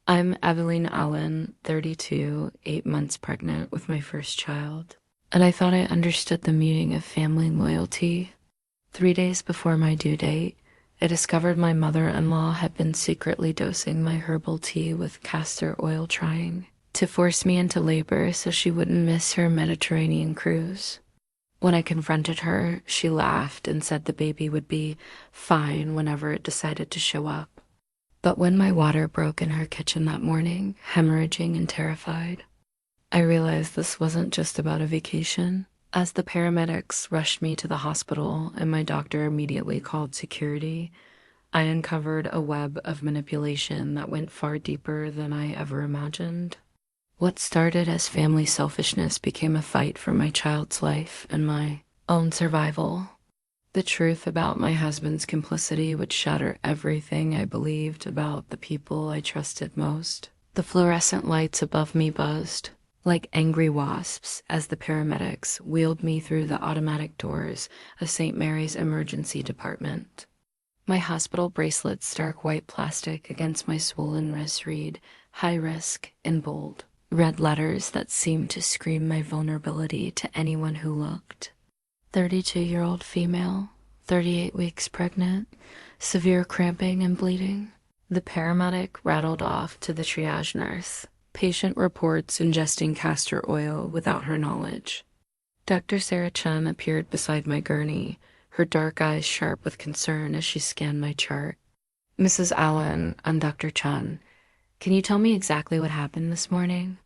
I'm Aveline Allen, 32, 8 months pregnant with my first child. And I thought I understood the meaning of family loyalty. 3 days before my due date, I discovered my mother-in-law had been secretly dosing my herbal tea with castor oil, trying to force me into labor so she wouldn't miss her Mediterranean cruise. When I confronted her, she laughed and said the baby would be fine whenever it decided to show up. But when my water broke in her kitchen that morning, hemorrhaging and terrified, I realized this wasn't just about a vacation. As the paramedics rushed me to the hospital and my doctor immediately called security, I uncovered a web of manipulation that went far deeper than I ever imagined. What started as family selfishness became a fight for my child's life and my own survival. The truth about my husband's complicity would shatter everything I believed about the people I trusted most. The fluorescent lights above me buzzed like angry wasps as the paramedics wheeled me through the automatic doors of St. Mary's emergency department. My hospital bracelet's stark white plastic against my swollen wrist read, "High risk," in bold. Red letters that seemed to scream my vulnerability to anyone who looked. 32-year-old female, 38 weeks pregnant, severe cramping and bleeding. The paramedic rattled off to the triage nurse. Patient reports ingesting castor oil without her knowledge. Dr. Sarah Chun appeared beside my gurney, her dark eyes sharp with concern as she scanned my chart. "Mrs. Allen, I'm Dr. Chun. Can you tell me exactly what happened this morning?"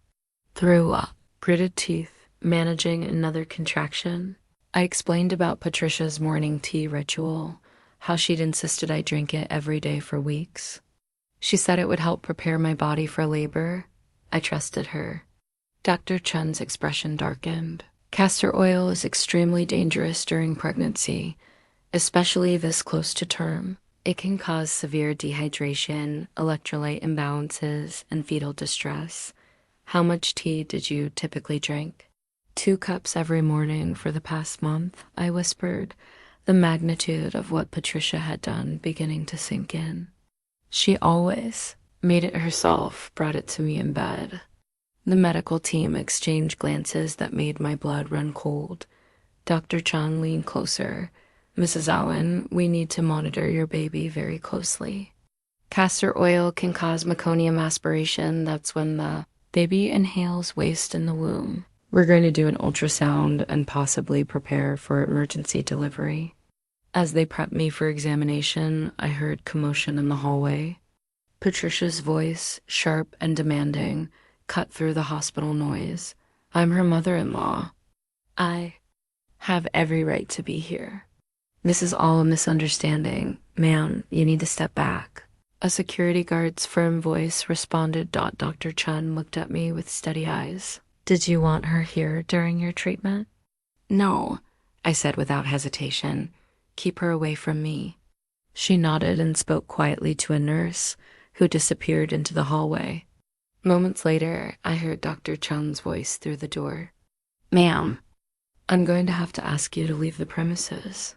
Threw up, gritted teeth, managing another contraction. I explained about Patricia's morning tea ritual, how she'd insisted I drink it every day for weeks. She said it would help prepare my body for labor. I trusted her. Dr. Chun's expression darkened. Castor oil is extremely dangerous during pregnancy, especially this close to term. It can cause severe dehydration, electrolyte imbalances, and fetal distress. How much tea did you typically drink? 2 cups every morning for the past month, I whispered, the magnitude of what Patricia had done beginning to sink in. She always made it herself, brought it to me in bed. The medical team exchanged glances that made my blood run cold. Dr. Chun leaned closer. "Mrs. Allen, we need to monitor your baby very closely. Castor oil can cause meconium aspiration. That's when the baby inhales waste in the womb. We're going to do an ultrasound and possibly prepare for emergency delivery." As they prepped me for examination, I heard commotion in the hallway. Patricia's voice, sharp and demanding, cut through the hospital noise. "I'm her mother-in-law. I have every right to be here. This is all a misunderstanding. Ma'am, you need to step back." A security guard's firm voice responded. Dr. Chun looked at me with steady eyes. "Did you want her here during your treatment?" "No," I said without hesitation. "Keep her away from me." She nodded and spoke quietly to a nurse, who disappeared into the hallway. Moments later, I heard Dr. Chun's voice through the door. "Ma'am, I'm going to have to ask you to leave the premises.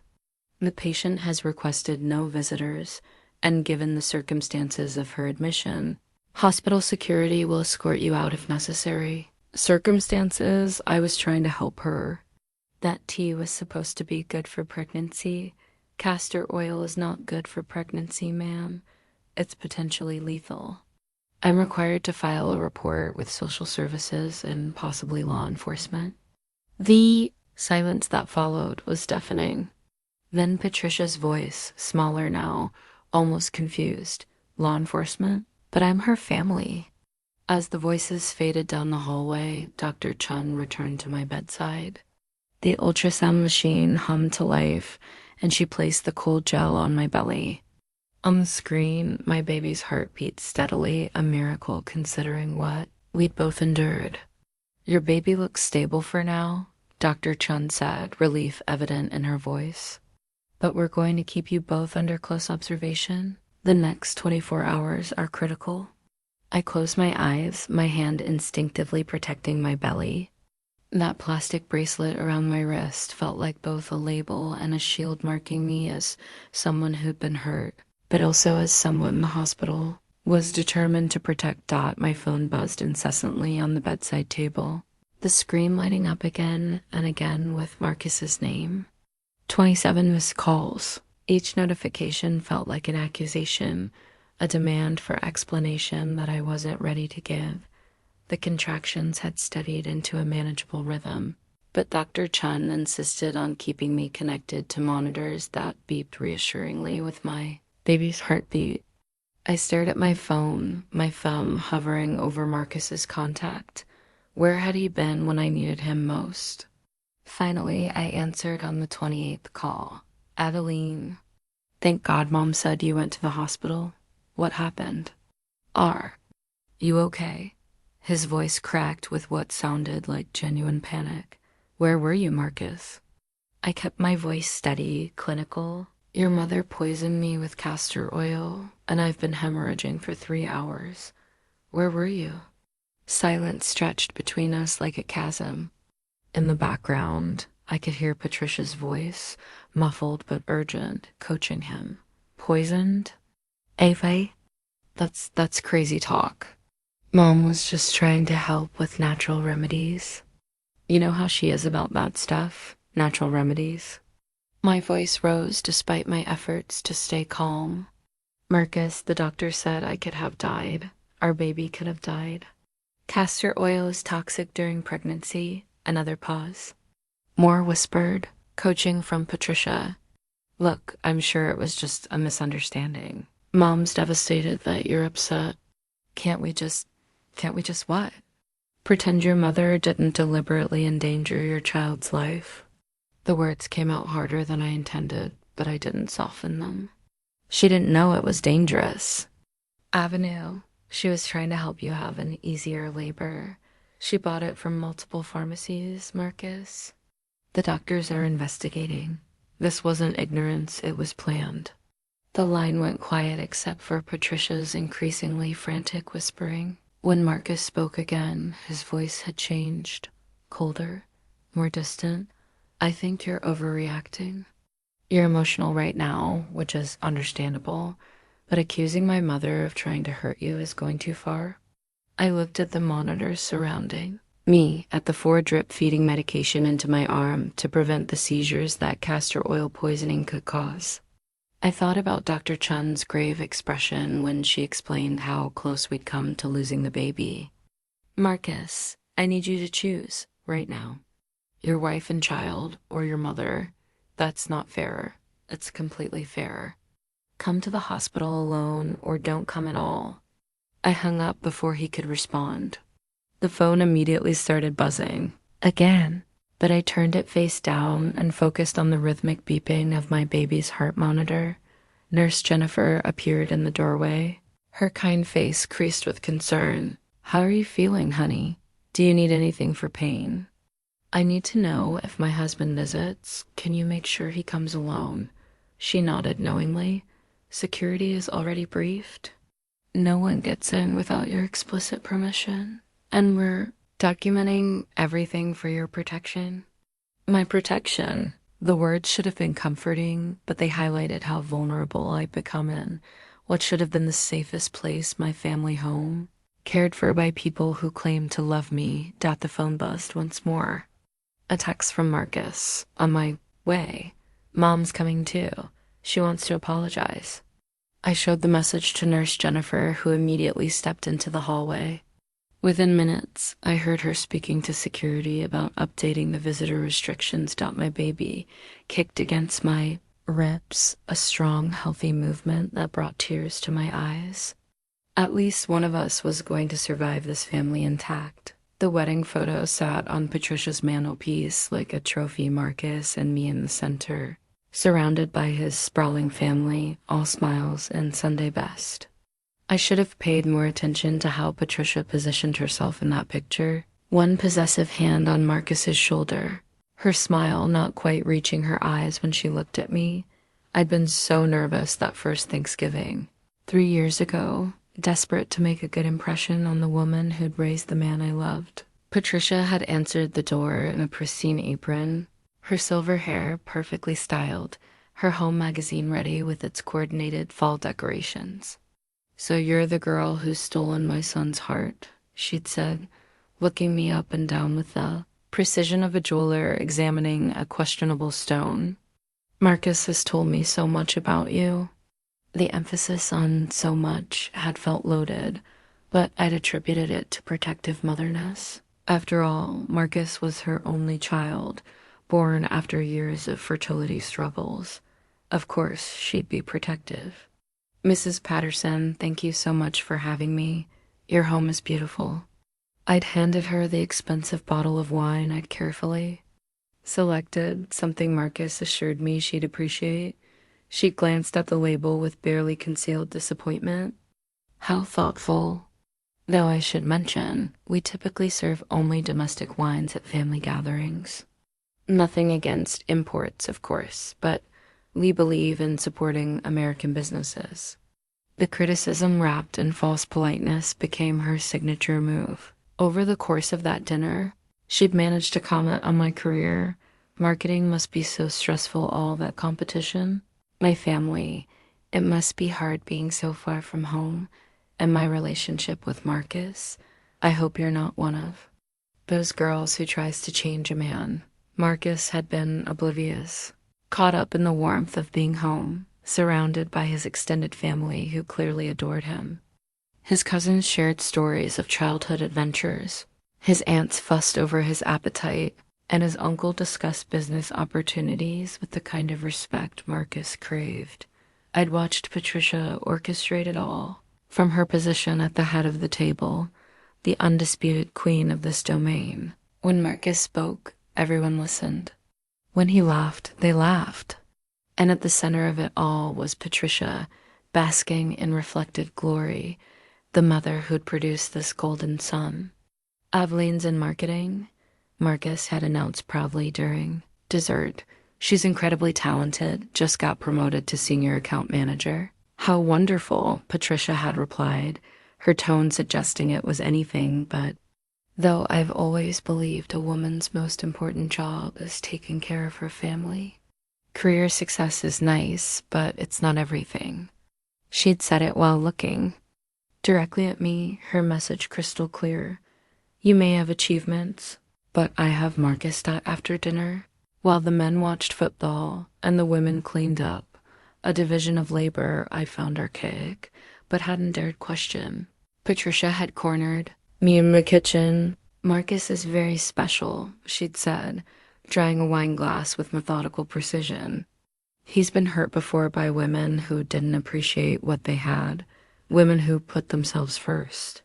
The patient has requested no visitors, and given the circumstances of her admission, hospital security will escort you out if necessary." Circumstances? I was trying to help her. That tea was supposed to be good for pregnancy. Castor oil is not good for pregnancy, ma'am. It's potentially lethal. I'm required to file a report with social services and possibly law enforcement. The silence that followed was deafening. Then Patricia's voice, smaller now, almost confused. "Law enforcement? But I'm her family." As the voices faded down the hallway, Dr. Chun returned to my bedside. The ultrasound machine hummed to life, and she placed the cold gel on my belly. On the screen, my baby's heart beat steadily, a miracle considering what we'd both endured. "Your baby looks stable for now," Dr. Chun said, relief evident in her voice. "But we're going to keep you both under close observation. The next 24 hours are critical." I closed my eyes, my hand instinctively protecting my belly. That plastic bracelet around my wrist felt like both a label and a shield marking me as someone who'd been hurt, but also as someone the hospital Was determined to protect Dot, my phone buzzed incessantly on the bedside table, the screen lighting up again and again with Marcus's name. 27 missed calls. Each notification felt like an accusation, a demand for explanation that I wasn't ready to give. The contractions had steadied into a manageable rhythm, but Dr. Chun insisted on keeping me connected to monitors that beeped reassuringly with my baby's heartbeat. I stared at my phone, my thumb hovering over Marcus's contact. Where had he been when I needed him most? Finally, I answered on the 28th call. Aveline. Thank God Mom said you went to the hospital. What happened? You okay? His voice cracked with what sounded like genuine panic. Where were you, Marcus? I kept my voice steady, clinical. Your mother poisoned me with castor oil, and I've been hemorrhaging for 3 hours. Where were you? Silence stretched between us like a chasm. In the background, I could hear Patricia's voice, muffled but urgent, coaching him. Poisoned? Ava? That's crazy talk. Mom was just trying to help with natural remedies. You know how she is about that stuff, natural remedies. My voice rose despite my efforts to stay calm. Marcus, the doctor said I could have died. Our baby could have died. Castor oil is toxic during pregnancy. Another pause. More whispered, coaching from Patricia. Look, I'm sure it was just a misunderstanding. Mom's devastated that you're upset. Can't we just what? Pretend your mother didn't deliberately endanger your child's life? The words came out harder than I intended, but I didn't soften them. She didn't know it was dangerous. Avenue. She was trying to help you have an easier labor. She bought it from multiple pharmacies, Marcus. The doctors are investigating. This wasn't ignorance, it was planned. The line went quiet except for Patricia's increasingly frantic whispering. When Marcus spoke again, his voice had changed. Colder, more distant. I think you're overreacting. You're emotional right now, which is understandable, but accusing my mother of trying to hurt you is going too far. I looked at the monitors surrounding me at the 4-drip feeding medication into my arm to prevent the seizures that castor oil poisoning could cause. I thought about Dr. Chun's grave expression when she explained how close we'd come to losing the baby. Marcus, I need you to choose right now. Your wife and child, or your mother. That's not fair. It's completely fair. Come to the hospital alone or don't come at all. I hung up before he could respond. The phone immediately started buzzing. Again. But I turned it face down and focused on the rhythmic beeping of my baby's heart monitor. Nurse Jennifer appeared in the doorway, her kind face creased with concern. How are you feeling, honey? Do you need anything for pain? I need to know if my husband visits. Can you make sure he comes alone? She nodded knowingly. Security is already briefed. No one gets in without your explicit permission. And we're documenting everything for your protection. My protection. The words should have been comforting, but they highlighted how vulnerable I'd become in what should have been the safest place, my family home. Cared for by people who claimed to love me. The phone buzzed once more. A text from Marcus. On my way. Mom's coming too. She wants to apologize. I showed the message to Nurse Jennifer, who immediately stepped into the hallway. Within minutes, I heard her speaking to security about updating the visitor restrictions. My baby kicked against my ribs, a strong, healthy movement that brought tears to my eyes. At least one of us was going to survive this family intact. The wedding photo sat on Patricia's mantelpiece like a trophy, Marcus and me in the center, surrounded by his sprawling family, all smiles and Sunday best. I should have paid more attention to how Patricia positioned herself in that picture. One possessive hand on Marcus's shoulder, her smile not quite reaching her eyes when she looked at me. I'd been so nervous that first Thanksgiving. 3 years ago, desperate to make a good impression on the woman who'd raised the man I loved. Patricia had answered the door in a pristine apron, her silver hair perfectly styled, her home magazine ready with its coordinated fall decorations. "So you're the girl who's stolen my son's heart," she'd said, looking me up and down with the precision of a jeweler examining a questionable stone. "Marcus has told me so much about you." The emphasis on "so much" had felt loaded, but I'd attributed it to protective motherness. After all, Marcus was her only child, born after years of fertility struggles. Of course, she'd be protective. "Mrs. Patterson, thank you so much for having me. Your home is beautiful." I'd handed her the expensive bottle of wine I'd carefully selected, something Marcus assured me she'd appreciate. She glanced at the label with barely concealed disappointment. How thoughtful. Though I should mention, we typically serve only domestic wines at family gatherings. Nothing against imports, of course, but we believe in supporting American businesses. The criticism wrapped in false politeness became her signature move. Over the course of that dinner, she'd managed to comment on my career. "Marketing must be so stressful, all that competition. My family, it must be hard being so far from home. And my relationship with Marcus, I hope you're not one of those girls who tries to change a man." Marcus had been oblivious, caught up in the warmth of being home, surrounded by his extended family who clearly adored him. His cousins shared stories of childhood adventures. His aunts fussed over his appetite, and his uncle discussed business opportunities with the kind of respect Marcus craved. I'd watched Patricia orchestrate it all, from her position at the head of the table, the undisputed queen of this domain. When Marcus spoke, everyone listened. When he laughed, they laughed. And at the center of it all was Patricia, basking in reflected glory, the mother who'd produced this golden son. "Aveline's in marketing," Marcus had announced proudly during dessert. "She's incredibly talented, just got promoted to senior account manager." "How wonderful," Patricia had replied, her tone suggesting it was anything but. Though I've always believed a woman's most important job is taking care of her family. Career success is nice, but it's not everything. She'd said it while looking directly at me, her message crystal clear. "You may have achievements, but I have Marcus." After dinner, while the men watched football and the women cleaned up, a division of labor I found archaic, but hadn't dared question, Patricia had cornered me in the kitchen. "Marcus is very special," she'd said, drying a wine glass with methodical precision. "He's been hurt before by women who didn't appreciate what they had, women who put themselves first."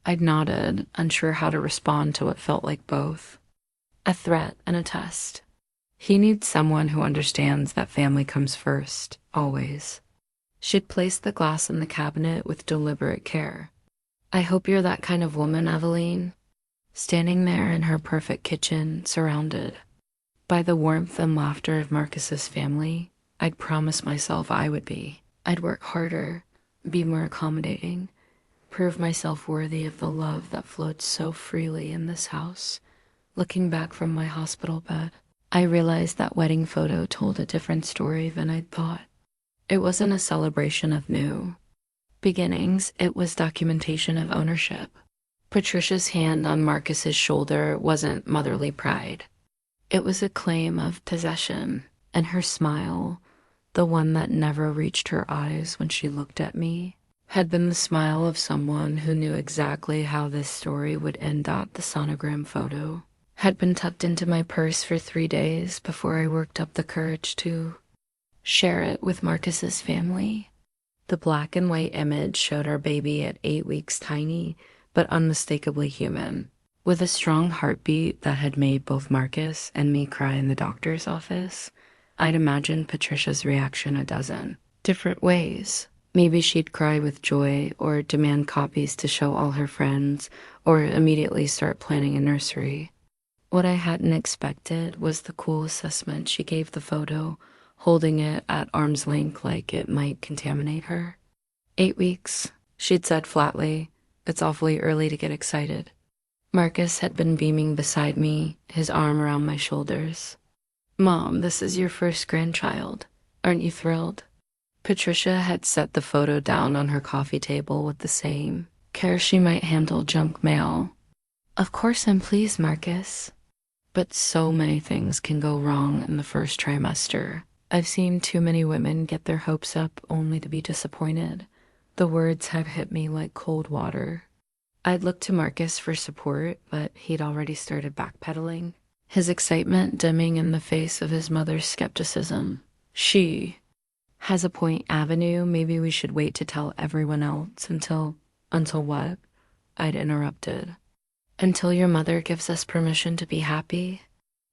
I'd nodded, unsure how to respond to what felt like both a threat and a test. "He needs someone who understands that family comes first, always." She'd placed the glass in the cabinet with deliberate care. "I hope you're that kind of woman, Aveline." Standing there in her perfect kitchen, surrounded by the warmth and laughter of Marcus's family, I'd promised myself I would be. I'd work harder, be more accommodating, prove myself worthy of the love that flowed so freely in this house. Looking back from my hospital bed, I realized that wedding photo told a different story than I'd thought. It wasn't a celebration of new beginnings, it was documentation of ownership. Patricia's hand on Marcus's shoulder wasn't motherly pride. It was a claim of possession, and her smile, the one that never reached her eyes when she looked at me, had been the smile of someone who knew exactly how this story would end. The sonogram photo had been tucked into my purse for 3 days before I worked up the courage to share it with Marcus's family. The black and white image showed our baby at 8 weeks, tiny but unmistakably human, with a strong heartbeat that had made both Marcus and me cry in the doctor's office. I'd imagined Patricia's reaction a dozen different ways. Maybe she'd cry with joy, or demand copies to show all her friends, or immediately start planning a nursery. What I hadn't expected was the cool assessment she gave the photo, holding it at arm's length like it might contaminate her. 8 weeks, she'd said flatly. It's awfully early to get excited. Marcus had been beaming beside me, his arm around my shoulders. "Mom, this is your first grandchild. Aren't you thrilled?" Patricia had set the photo down on her coffee table with the same care she might handle junk mail. Of course I'm pleased, Marcus. But so many things can go wrong in the first trimester. I've seen too many women get their hopes up only to be disappointed. The words had hit me like cold water. I'd looked to Marcus for support, but he'd already started backpedaling, his excitement dimming in the face of his mother's skepticism. She has a point, Avenue. Maybe we should wait to tell everyone else until what? I'd interrupted. Until your mother gives us permission to be happy.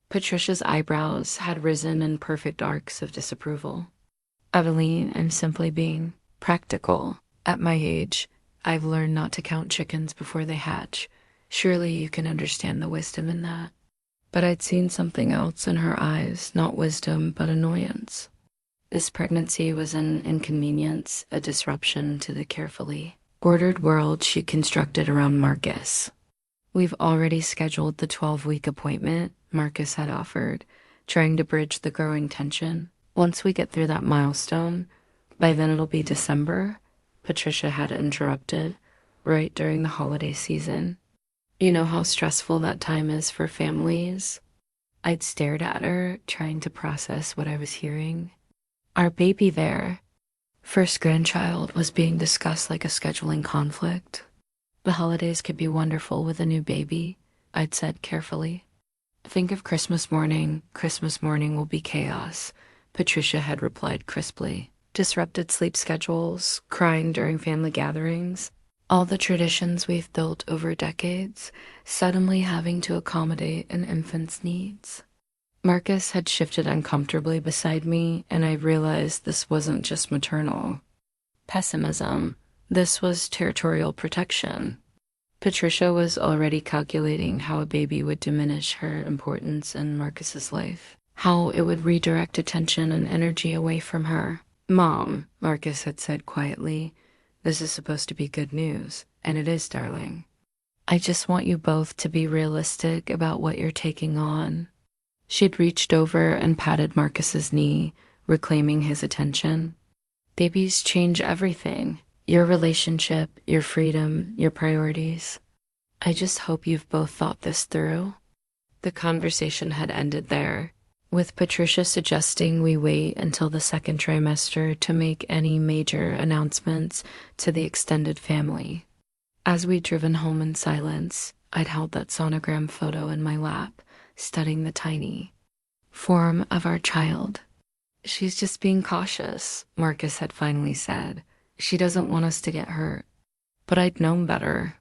Patricia's eyebrows had risen in perfect arcs of disapproval. Aveline, I'm simply being practical. At my age, I've learned not to count chickens before they hatch. Surely you can understand the wisdom in that. But I'd seen something else in her eyes, not wisdom, but annoyance. This pregnancy was an inconvenience, a disruption to the carefully ordered world she constructed around Marcus. We've already scheduled the 12-week appointment, Marcus had offered, trying to bridge the growing tension. Once we get through that milestone, by then it'll be December, Patricia had interrupted, right during the holiday season. You know how stressful that time is for families? I'd stared at her, trying to process what I was hearing. Our baby there, first grandchild, was being discussed like a scheduling conflict. The holidays could be wonderful with a new baby, I'd said carefully. Think of Christmas morning. Christmas morning will be chaos, Patricia had replied crisply. Disrupted sleep schedules, crying during family gatherings, all the traditions we've built over decades, suddenly having to accommodate an infant's needs. Marcus had shifted uncomfortably beside me, and I realized this wasn't just maternal pessimism. This was territorial protection. Patricia was already calculating how a baby would diminish her importance in Marcus's life, how it would redirect attention and energy away from her. Mom, Marcus had said quietly, this is supposed to be good news, and it is, darling. I just want you both to be realistic about what you're taking on. She'd reached over and patted Marcus's knee, reclaiming his attention. Babies change everything. Your relationship, your freedom, your priorities. I just hope you've both thought this through. The conversation had ended there, with Patricia suggesting we wait until the second trimester to make any major announcements to the extended family. As we'd driven home in silence, I'd held that sonogram photo in my lap, studying the tiny form of our child. She's just being cautious, Marcus had finally said. She doesn't want us to get hurt. But I'd known better.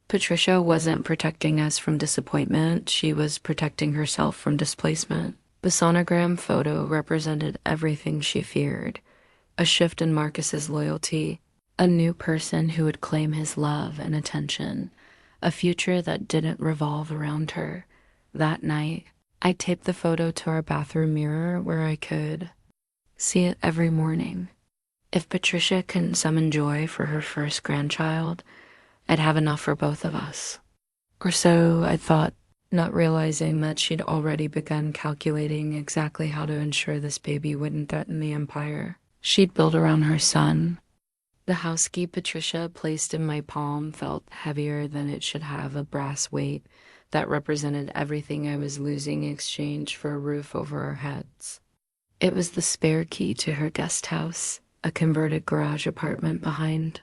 Patricia wasn't protecting us from disappointment. She was protecting herself from displacement. The sonogram photo represented everything she feared. A shift in Marcus's loyalty, a new person who would claim his love and attention, a future that didn't revolve around her. That night, I taped the photo to our bathroom mirror where I could see it every morning. If Patricia couldn't summon joy for her first grandchild, I'd have enough for both of us. Or so I thought, not realizing that she'd already begun calculating exactly how to ensure this baby wouldn't threaten the empire she'd built around her son. The house key Patricia placed in my palm felt heavier than it should have, a brass weight that represented everything I was losing in exchange for a roof over our heads. It was the spare key to her guest house, a converted garage apartment behind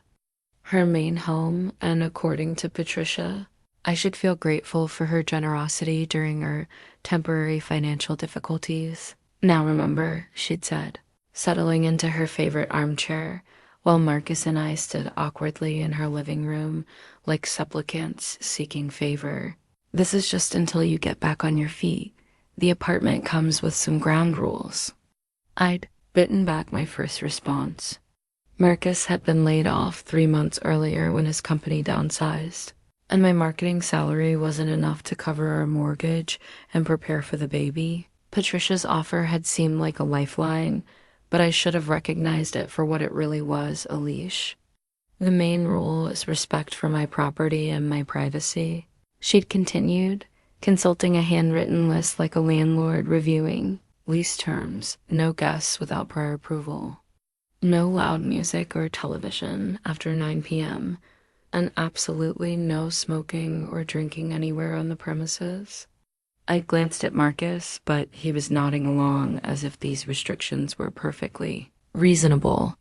her main home, and according to Patricia, I should feel grateful for her generosity during our temporary financial difficulties. Now remember, she'd said, settling into her favorite armchair, while Marcus and I stood awkwardly in her living room like supplicants seeking favor. This is just until you get back on your feet. The apartment comes with some ground rules. I'd bitten back my first response. Marcus had been laid off 3 months earlier when his company downsized, and my marketing salary wasn't enough to cover our mortgage and prepare for the baby. Patricia's offer had seemed like a lifeline, but I should have recognized it for what it really was, a leash. The main rule is respect for my property and my privacy. She'd continued, consulting a handwritten list like a landlord reviewing lease terms, no guests without prior approval. No loud music or television after 9 p.m., and absolutely no smoking or drinking anywhere on the premises. I glanced at Marcus, but he was nodding along as if these restrictions were perfectly reasonable.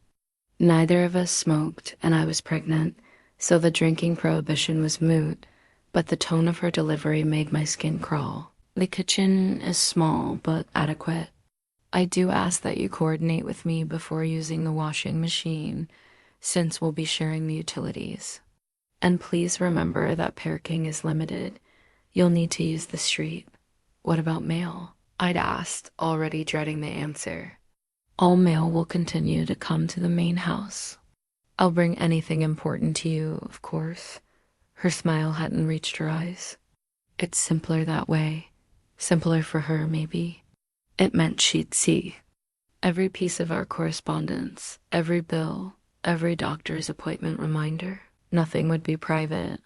Neither of us smoked, and I was pregnant, so the drinking prohibition was moot, but the tone of her delivery made my skin crawl. The kitchen is small but adequate. I do ask that you coordinate with me before using the washing machine, since we'll be sharing the utilities. And please remember that parking is limited. You'll need to use the street. What about mail? I'd asked, already dreading the answer. All mail will continue to come to the main house. I'll bring anything important to you, of course. Her smile hadn't reached her eyes. It's simpler that way. Simpler for her, maybe. It meant she'd see. Every piece of our correspondence, every bill, every doctor's appointment reminder. Nothing would be private.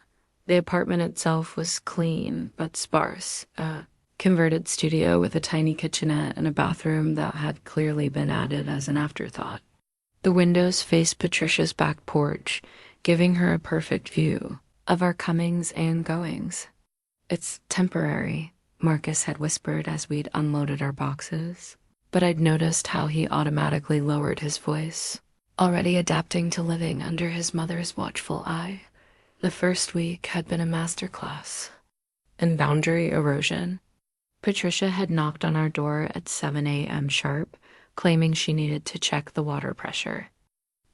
The apartment itself was clean but sparse, a converted studio with a tiny kitchenette and a bathroom that had clearly been added as an afterthought. The windows faced Patricia's back porch, giving her a perfect view of our comings and goings. It's temporary, Marcus had whispered as we'd unloaded our boxes, but I'd noticed how he automatically lowered his voice, already adapting to living under his mother's watchful eye. The first week had been a masterclass in boundary erosion. Patricia had knocked on our door at 7 a.m. sharp, claiming she needed to check the water pressure.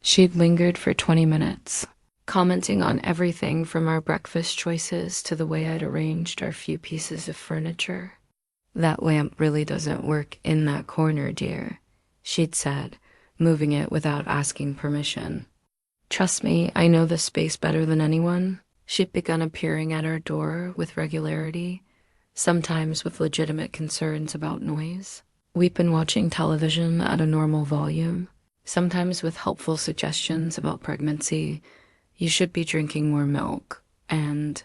She'd lingered for 20 minutes, commenting on everything from our breakfast choices to the way I'd arranged our few pieces of furniture. "That lamp really doesn't work in that corner, dear," she'd said, moving it without asking permission. "Trust me, I know the space better than anyone." She'd begun appearing at our door with regularity, sometimes with legitimate concerns about noise. We'd been watching television at a normal volume, sometimes with helpful suggestions about pregnancy. You should be drinking more milk, and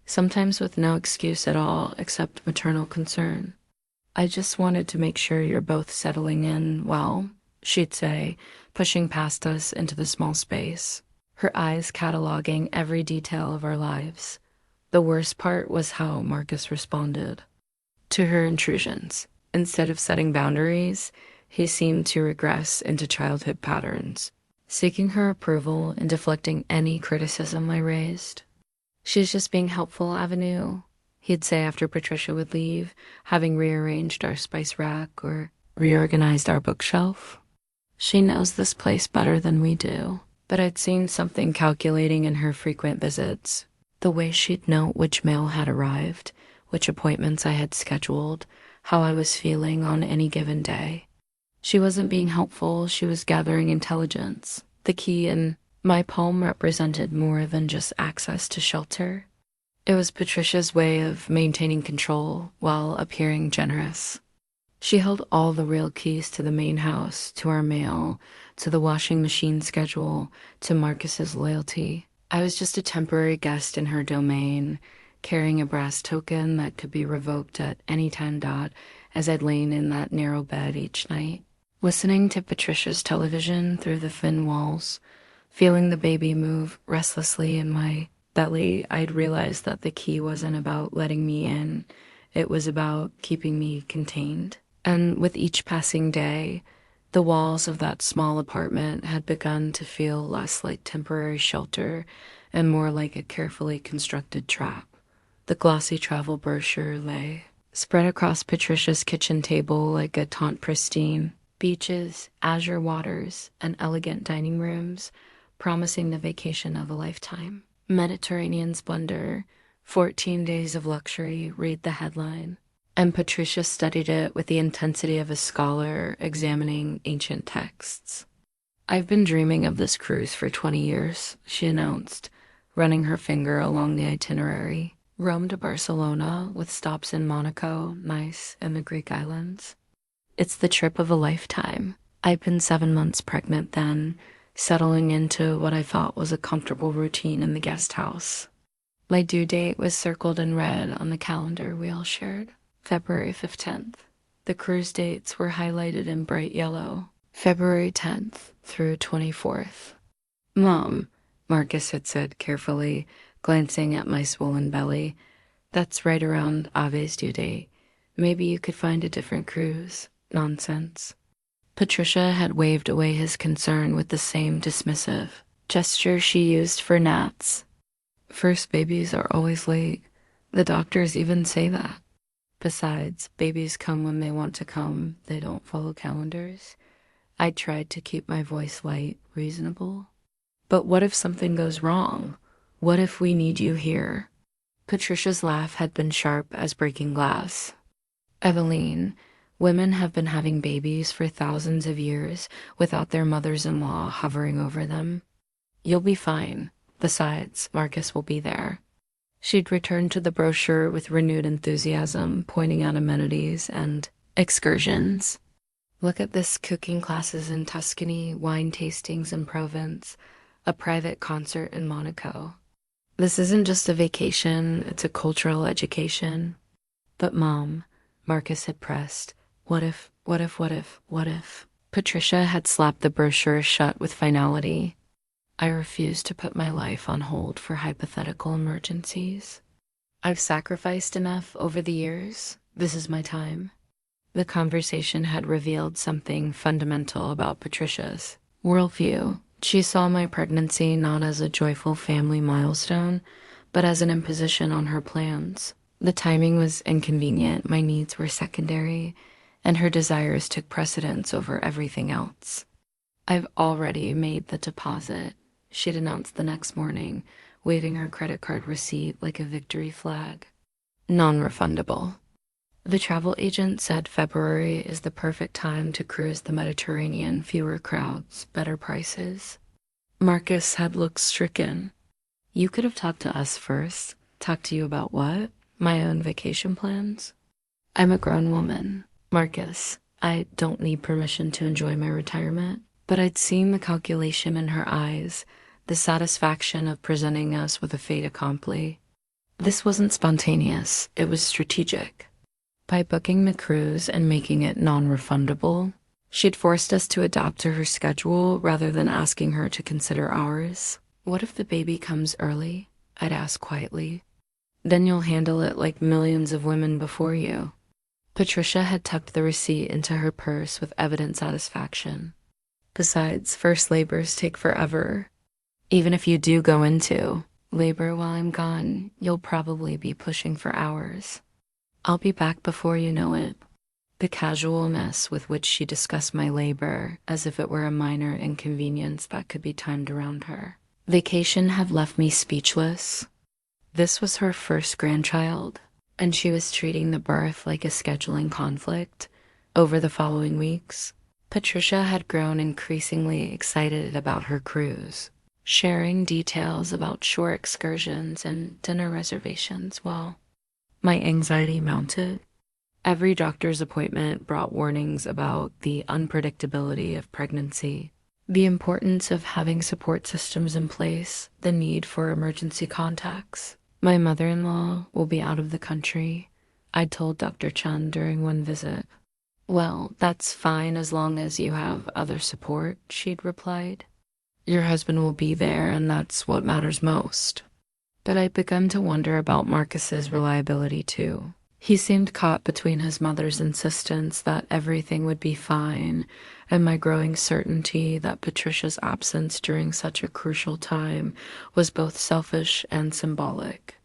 sometimes with no excuse at all except maternal concern. "I just wanted to make sure you're both settling in well," she'd say, pushing past us into the small space, her eyes cataloging every detail of our lives. The worst part was how Marcus responded to her intrusions. Instead of setting boundaries, he seemed to regress into childhood patterns, seeking her approval and deflecting any criticism I raised. "She's just being helpful, Avenue," he'd say after Patricia would leave, having rearranged our spice rack or reorganized our bookshelf. "She knows this place better than we do." But I'd seen something calculating in her frequent visits. The way she'd note which mail had arrived, which appointments I had scheduled, how I was feeling on any given day. She wasn't being helpful, she was gathering intelligence. The key in my palm represented more than just access to shelter. It was Patricia's way of maintaining control while appearing generous. She held all the real keys to the main house, to our mail, to the washing machine schedule, to Marcus's loyalty. I was just a temporary guest in her domain, carrying a brass token that could be revoked at any time as I'd lain in that narrow bed each night, listening to Patricia's television through the thin walls, feeling the baby move restlessly in my belly. I'd realized that the key wasn't about letting me in, it was about keeping me contained. And with each passing day, the walls of that small apartment had begun to feel less like temporary shelter and more like a carefully constructed trap. The glossy travel brochure lay spread across Patricia's kitchen table like a taunt pristine. Beaches, azure waters, and elegant dining rooms, promising the vacation of a lifetime. Mediterranean splendor, 14 days of luxury, read the headline. And Patricia studied it with the intensity of a scholar examining ancient texts. "I've been dreaming of this cruise for 20 years, she announced, running her finger along the itinerary. Rome to Barcelona, with stops in Monaco, Nice, and the Greek islands. It's the trip of a lifetime. I'd been 7 months pregnant then, settling into what I thought was a comfortable routine in the guest house. My due date was circled in red on the calendar we all shared. February 15th. The cruise dates were highlighted in bright yellow. February 10th through 24th. Mom, Marcus had said carefully, glancing at my swollen belly. That's right around Ave's due date. Maybe you could find a different cruise. Nonsense. Patricia had waved away his concern with the same dismissive gesture she used for gnats. First babies are always late. The doctors even say that. Besides, babies come when they want to come. They don't follow calendars. I tried to keep my voice light, reasonable. But what if something goes wrong? What if we need you here? Patricia's laugh had been sharp as breaking glass. Aveline, women have been having babies for thousands of years without their mothers-in-law hovering over them. You'll be fine. Besides, Marcus will be there. She'd returned to the brochure with renewed enthusiasm, pointing out amenities and excursions. Look at this: cooking classes in Tuscany, wine tastings in Provence, a private concert in Monaco. This isn't just a vacation, it's a cultural education. But Mom, Marcus had pressed, what if? Patricia had slapped the brochure shut with finality. I refuse to put my life on hold for hypothetical emergencies. I've sacrificed enough over the years. This is my time. The conversation had revealed something fundamental about Patricia's worldview. She saw my pregnancy not as a joyful family milestone, but as an imposition on her plans. The timing was inconvenient, my needs were secondary, and her desires took precedence over everything else. I've already made the deposit, she'd announced the next morning, waving her credit card receipt like a victory flag. Non-refundable. The travel agent said February is the perfect time to cruise the Mediterranean. Fewer crowds, better prices. Marcus had looked stricken. You could have talked to us first. Talk to you about what? My own vacation plans? I'm a grown woman. Marcus, I don't need permission to enjoy my retirement. But I'd seen the calculation in her eyes, the satisfaction of presenting us with a fait accompli. This wasn't spontaneous, it was strategic. By booking the cruise and making it non-refundable, she'd forced us to adapt to her schedule rather than asking her to consider ours. What if the baby comes early? I'd ask quietly. Then you'll handle it like millions of women before you. Patricia had tucked the receipt into her purse with evident satisfaction. Besides, first labors take forever. Even if you do go into labor while I'm gone, you'll probably be pushing for hours. I'll be back before you know it. The casualness with which she discussed my labor, as if it were a minor inconvenience that could be timed around her. Vacation had left me speechless. This was her first grandchild, and she was treating the birth like a scheduling conflict. Over the following weeks, Patricia had grown increasingly excited about her cruise, sharing details about shore excursions and dinner reservations while my anxiety mounted. Every doctor's appointment brought warnings about the unpredictability of pregnancy, the importance of having support systems in place, the need for emergency contacts. My mother-in-law will be out of the country, I told Dr. Chun during one visit. Well, that's fine as long as you have other support, she'd replied. Your husband will be there, and that's what matters most. But I'd begun to wonder about Marcus's reliability too. He seemed caught between his mother's insistence that everything would be fine and my growing certainty that Patricia's absence during such a crucial time was both selfish and symbolic.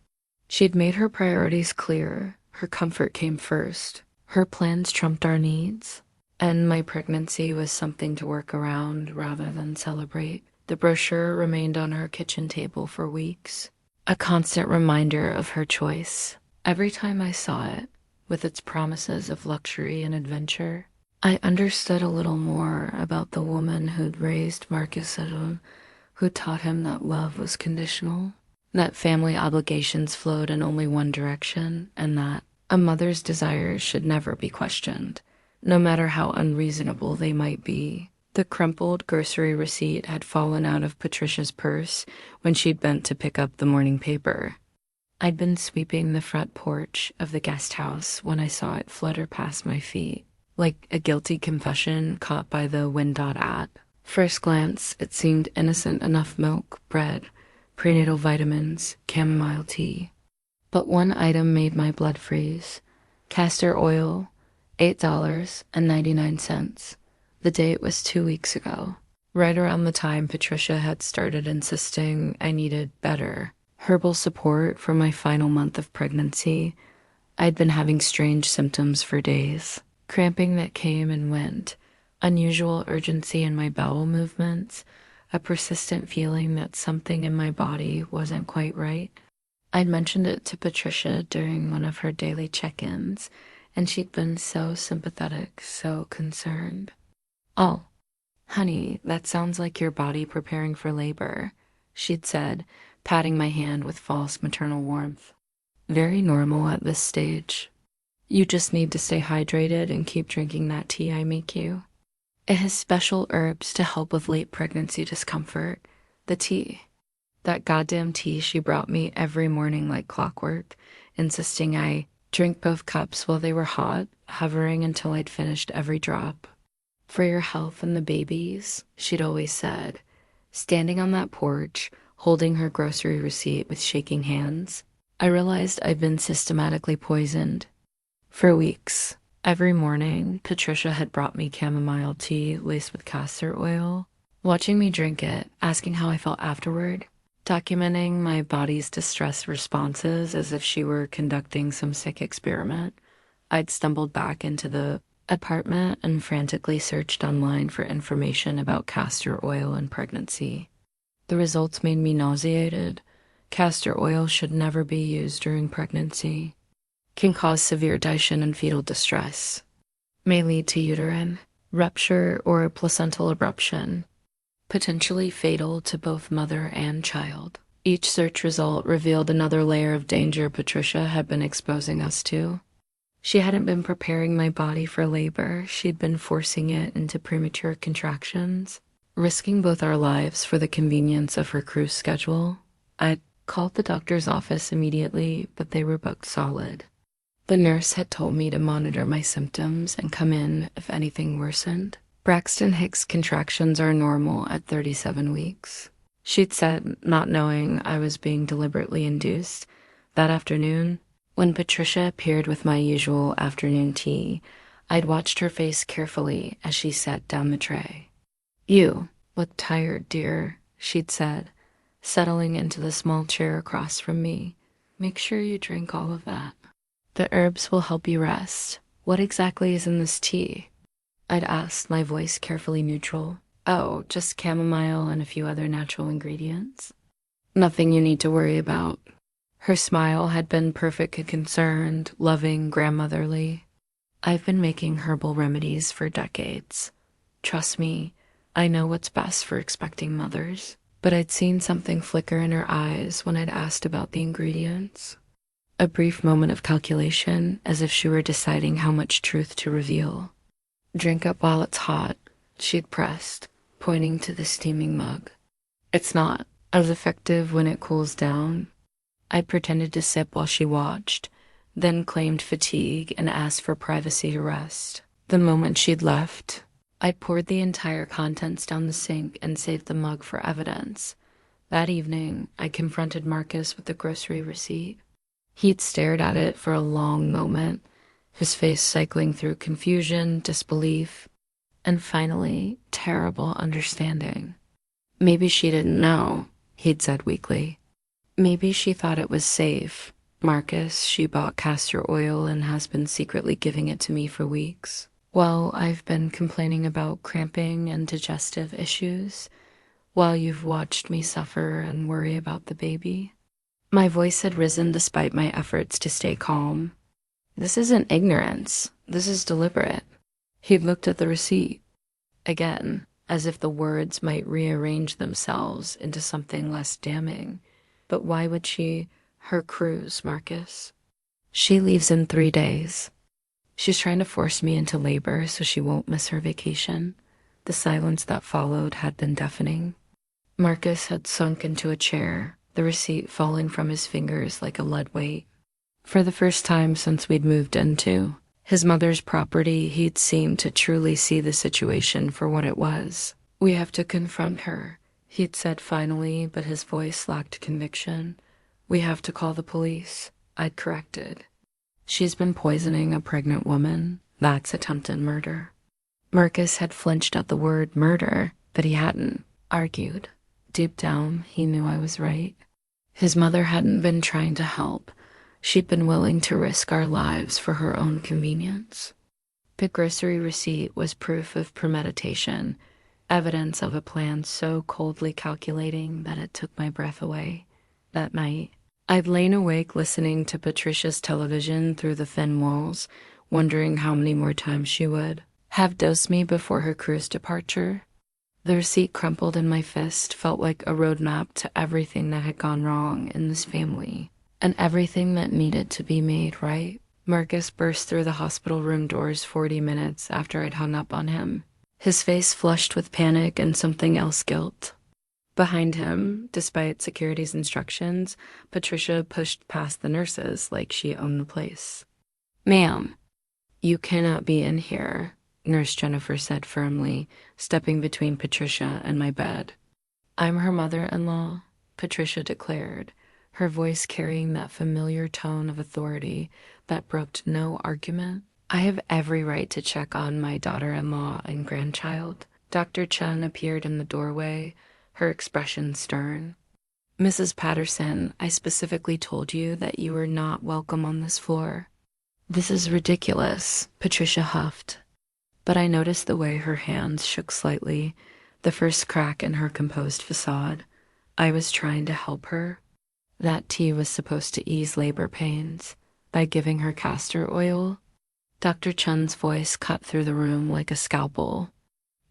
She'd made her priorities clear. Her comfort came first. Her plans trumped our needs. And my pregnancy was something to work around rather than celebrate. The brochure remained on her kitchen table for weeks, a constant reminder of her choice. Every time I saw it, with its promises of luxury and adventure, I understood a little more about the woman who'd raised Marcus at home, who taught him that love was conditional, that family obligations flowed in only one direction, and that a mother's desires should never be questioned, no matter how unreasonable they might be. The crumpled grocery receipt had fallen out of Patricia's purse when she'd bent to pick up the morning paper. I'd been sweeping the front porch of the guest house when I saw it flutter past my feet. like a guilty confession caught by the Windot app. First glance, it seemed innocent enough: milk, bread, prenatal vitamins, chamomile tea. But one item made my blood freeze. Castor oil, $8.99. The date was 2 weeks ago, right around the time Patricia had started insisting I needed better herbal support for my final month of pregnancy. I'd been having strange symptoms for days. Cramping that came and went, unusual urgency in my bowel movements, a persistent feeling that something in my body wasn't quite right. I'd mentioned it to Patricia during one of her daily check-ins, and she'd been so sympathetic, so concerned. "Oh, honey, that sounds like your body preparing for labor," she'd said, patting my hand with false maternal warmth. "Very normal at this stage. You just need to stay hydrated and keep drinking that tea I make you. It has special herbs to help with late pregnancy discomfort. The tea. That goddamn tea she brought me every morning like clockwork, insisting I drink both cups while they were hot, hovering until I'd finished every drop. For your health and the baby's," she'd always said, standing on that porch, holding her grocery receipt with shaking hands. I realized I'd been systematically poisoned. For weeks, every morning, Patricia had brought me chamomile tea laced with castor oil, watching me drink it, asking how I felt afterward, documenting my body's distress responses as if she were conducting some sick experiment. I'd stumbled back into the apartment and frantically searched online for information about castor oil and pregnancy. The results made me nauseated. Castor oil should never be used during pregnancy. Can cause severe digestion and fetal distress. May lead to uterine rupture or placental abruption. Potentially fatal to both mother and child. Each search result revealed another layer of danger Patricia had been exposing us to. She hadn't been preparing my body for labor. She'd been forcing it into premature contractions, risking both our lives for the convenience of her cruise schedule. I'd called the doctor's office immediately, but they were booked solid. The nurse had told me to monitor my symptoms and come in if anything worsened. Braxton Hicks contractions are normal at 37 weeks. She'd said, not knowing I was being deliberately induced. That afternoon, when Patricia appeared with my usual afternoon tea, I'd watched her face carefully as she set down the tray. "You look tired, dear," she'd said, settling into the small chair across from me. "Make sure you drink all of that. The herbs will help you rest. What exactly is in this tea?" I'd asked, my voice carefully neutral. "Oh, just chamomile and a few other natural ingredients. Nothing you need to worry about." Her smile had been perfect and concerned, loving, grandmotherly. "I've been making herbal remedies for decades. Trust me, I know what's best for expecting mothers." But I'd seen something flicker in her eyes when I'd asked about the ingredients. A brief moment of calculation, as if she were deciding how much truth to reveal. "Drink up while it's hot," she'd pressed, pointing to the steaming mug. "It's not as effective when it cools down." I pretended to sip while she watched, then claimed fatigue and asked for privacy to rest. The moment she'd left, I poured the entire contents down the sink and saved the mug for evidence. That evening, I confronted Marcus with the grocery receipt. He'd stared at it for a long moment, his face cycling through confusion, disbelief, and finally, terrible understanding. "Maybe she didn't know," he'd said weakly. "Maybe she thought it was safe. Marcus, she bought castor oil and has been secretly giving it to me for weeks. Well, I've been complaining about cramping and digestive issues, while you've watched me suffer and worry about the baby." My voice had risen despite my efforts to stay calm. "This isn't ignorance. This is deliberate." He'd looked at the receipt again, as if the words might rearrange themselves into something less damning. "But why would she? Her cruise, Marcus. She leaves in 3 days. She's trying to force me into labor so she won't miss her vacation." The silence that followed had been deafening. Marcus had sunk into a chair, the receipt falling from his fingers like a lead weight. For the first time since we'd moved into, His mother's property, he'd seemed to truly see the situation for what it was. "We have to confront her," he'd said finally, but his voice lacked conviction. "We have to call the police," I'd corrected. "She's been poisoning a pregnant woman. That's attempted murder." Marcus had flinched at the word murder, but he hadn't argued. Deep down, he knew I was right. His mother hadn't been trying to help. She'd been willing to risk our lives for her own convenience. The grocery receipt was proof of premeditation, evidence of a plan so coldly calculating that it took my breath away. That night, I'd lain awake listening to Patricia's television through the thin walls, wondering how many more times she would have dosed me before her cruise departure. The receipt crumpled in my fist felt like a roadmap to everything that had gone wrong in this family, and everything that needed to be made right. Marcus burst through the hospital room doors 40 minutes after I'd hung up on him, his face flushed with panic and something else, guilt. Behind him, despite security's instructions, Patricia pushed past the nurses like she owned the place. "Ma'am, you cannot be in here," Nurse Jennifer said firmly, stepping between Patricia and my bed. "I'm her mother-in-law," Patricia declared, her voice carrying that familiar tone of authority that brooked no argument. "I have every right to check on my daughter-in-law and grandchild." Dr. Chen appeared in the doorway, her expression stern. "Mrs. Patterson, I specifically told you that you were not welcome on this floor." "This is ridiculous," Patricia huffed. But I noticed the way her hands shook slightly, the first crack in her composed facade. I was trying to help her. That tea was supposed to ease labor pains by giving her castor oil. Dr. Chen's voice cut through the room like a scalpel.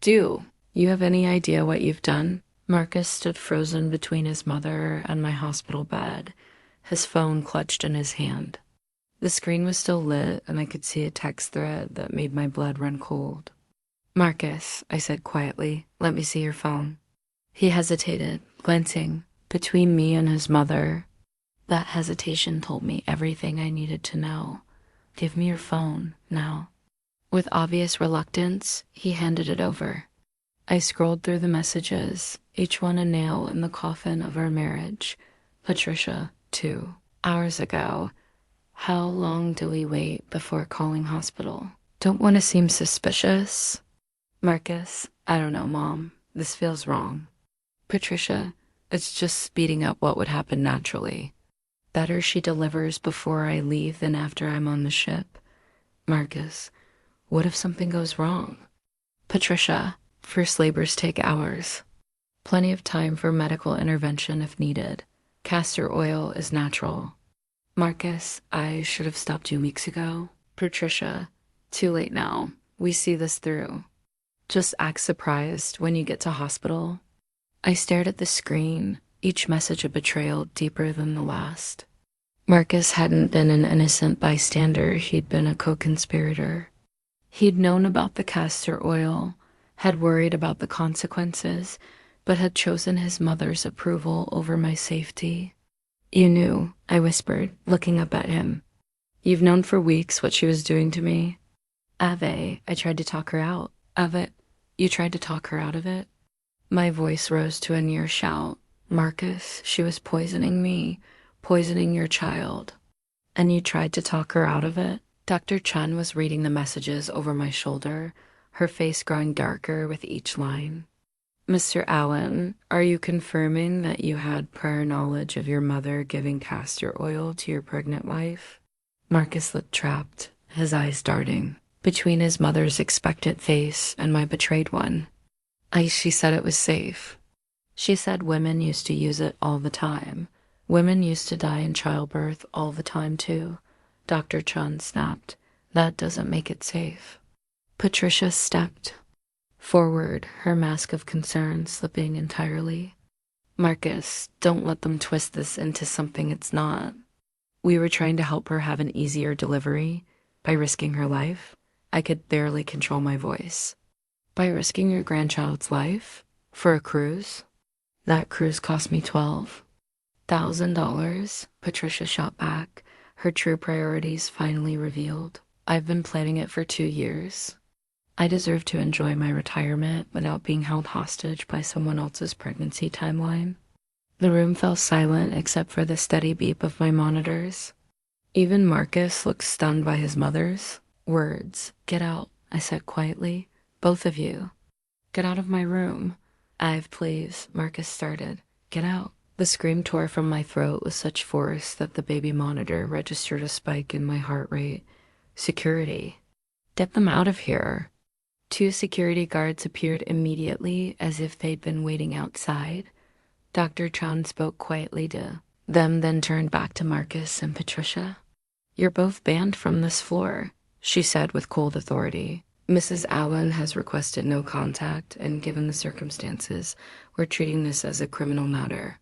"Do you have any idea what you've done?" Marcus stood frozen between his mother and my hospital bed, his phone clutched in his hand. The screen was still lit, and I could see a text thread that made my blood run cold. "Marcus," I said quietly, "let me see your phone." He hesitated, glancing between me and his mother. That hesitation told me everything I needed to know. "Give me your phone, now." With obvious reluctance, he handed it over. I scrolled through the messages, each one a nail in the coffin of our marriage. Patricia, 2 hours ago. How long do we wait before calling hospital? Don't want to seem suspicious. Marcus, I don't know, Mom. This feels wrong. Patricia, it's just speeding up what would happen naturally. Better she delivers before I leave than after I'm on the ship. Marcus, what if something goes wrong? Patricia, first labors take hours. Plenty of time for medical intervention if needed. Castor oil is natural. Marcus, I should have stopped you weeks ago. Patricia, too late now. We see this through. Just act surprised when you get to hospital. I stared at the screen, each message a betrayal deeper than the last. Marcus hadn't been an innocent bystander, he'd been a co-conspirator. He'd known about the castor oil, had worried about the consequences, but had chosen his mother's approval over my safety. "You knew," I whispered, looking up at him. "You've known for weeks what she was doing to me." "Ave, I tried to talk her out." "Ave, you tried to talk her out of it?" My voice rose to a near shout. "Marcus, she was poisoning me, poisoning your child. And you tried to talk her out of it?" Dr. Chen was reading the messages over my shoulder, her face growing darker with each line. "Mr. Allen, are you confirming that you had prior knowledge of your mother giving castor oil to your pregnant wife?" Marcus looked trapped, his eyes darting, between his mother's expectant face and my betrayed one. She said it was safe. She said women used to use it all the time. Women used to die in childbirth all the time, too. Dr. Chen snapped. That doesn't make it safe. Patricia stepped forward, her mask of concern slipping entirely. "Marcus, don't let them twist this into something it's not. We were trying to help her have an easier delivery by risking her life." I could barely control my voice. "By risking your grandchild's life? For a cruise?" "That cruise cost me $12,000, Patricia shot back, her true priorities finally revealed. I've been planning it for 2 years. I deserve to enjoy my retirement without being held hostage by someone else's pregnancy timeline. The room fell silent except for the steady beep of my monitors. Even Marcus looked stunned by his mother's words. "Get out," I said quietly. "Both of you. Get out of my room." "Ive, please," Marcus started. "Get out." The scream tore from my throat with such force that the baby monitor registered a spike in my heart rate. "Security. Get them out of here." 2 security guards appeared immediately as if they'd been waiting outside. Dr. Chan spoke quietly to them, then turned back to Marcus and Patricia. "You're both banned from this floor," she said with cold authority. "Mrs. Allen has requested no contact, and given the circumstances, we're treating this as a criminal matter.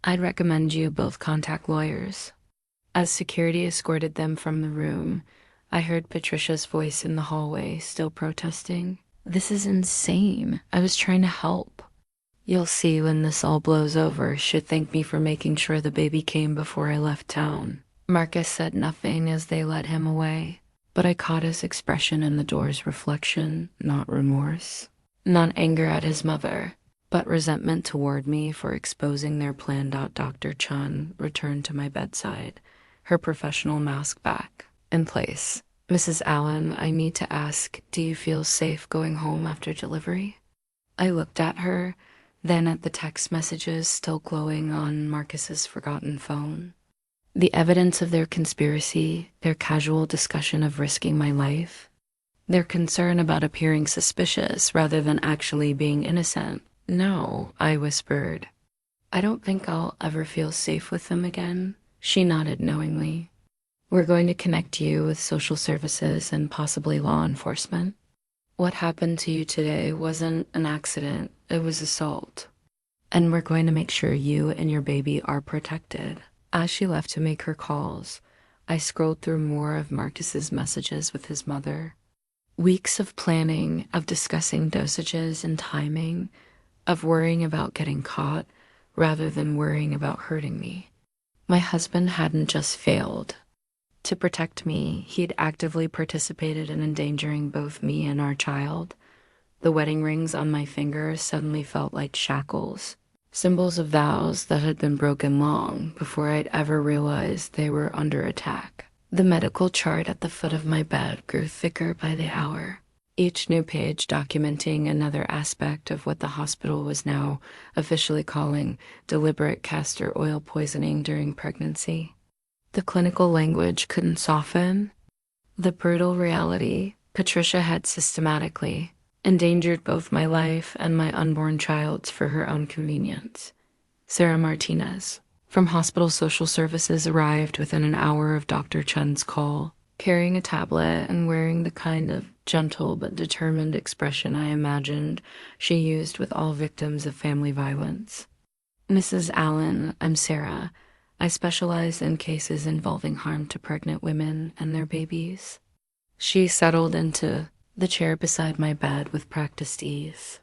I'd recommend you both contact lawyers." As security escorted them from the room, I heard Patricia's voice in the hallway, still protesting. "This is insane. I was trying to help." "You'll see when this all blows over. Should thank me for making sure the baby came before I left town." Marcus said nothing as they led him away, but I caught his expression in the door's reflection, not remorse, not anger at his mother, but resentment toward me for exposing their plan. Dr. Chun returned to my bedside, her professional mask back in place. "Mrs. Allen, I need to ask, do you feel safe going home after delivery?" I looked at her, then at the text messages still glowing on Marcus's forgotten phone. The evidence of their conspiracy, their casual discussion of risking my life, their concern about appearing suspicious rather than actually being innocent. "No," I whispered. "I don't think I'll ever feel safe with them again." She nodded knowingly. "We're going to connect you with social services and possibly law enforcement. What happened to you today wasn't an accident, it was assault. And we're going to make sure you and your baby are protected." As she left to make her calls, I scrolled through more of Marcus's messages with his mother. Weeks of planning, of discussing dosages and timing, of worrying about getting caught rather than worrying about hurting me. My husband hadn't just failed to protect me, he'd actively participated in endangering both me and our child. The wedding rings on my fingers suddenly felt like shackles, symbols of vows that had been broken long before I'd ever realized they were under attack. The medical chart at the foot of my bed grew thicker by the hour, each new page documenting another aspect of what the hospital was now officially calling deliberate castor oil poisoning during pregnancy. The clinical language couldn't soften the brutal reality. Patricia had systematically endangered both my life and my unborn child's for her own convenience. Sarah Martinez from hospital social services arrived within an hour of Dr. Chun's call, carrying a tablet and wearing the kind of gentle but determined expression I imagined she used with all victims of family violence. "Mrs. Allen, I'm Sarah. I specialize in cases involving harm to pregnant women and their babies." She settled into the chair beside my bed with practiced ease.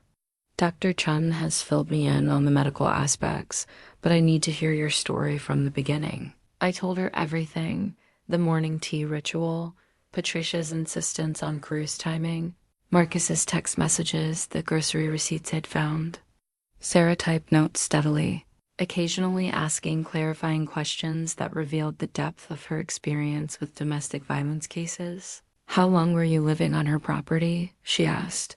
"Dr. Chun has filled me in on the medical aspects, but I need to hear your story from the beginning." I told her everything: the morning tea ritual, Patricia's insistence on cruise timing, Marcus's text messages, the grocery receipts I'd found. Sarah typed notes steadily, occasionally asking clarifying questions that revealed the depth of her experience with domestic violence cases. "How long were you living on her property?" she asked.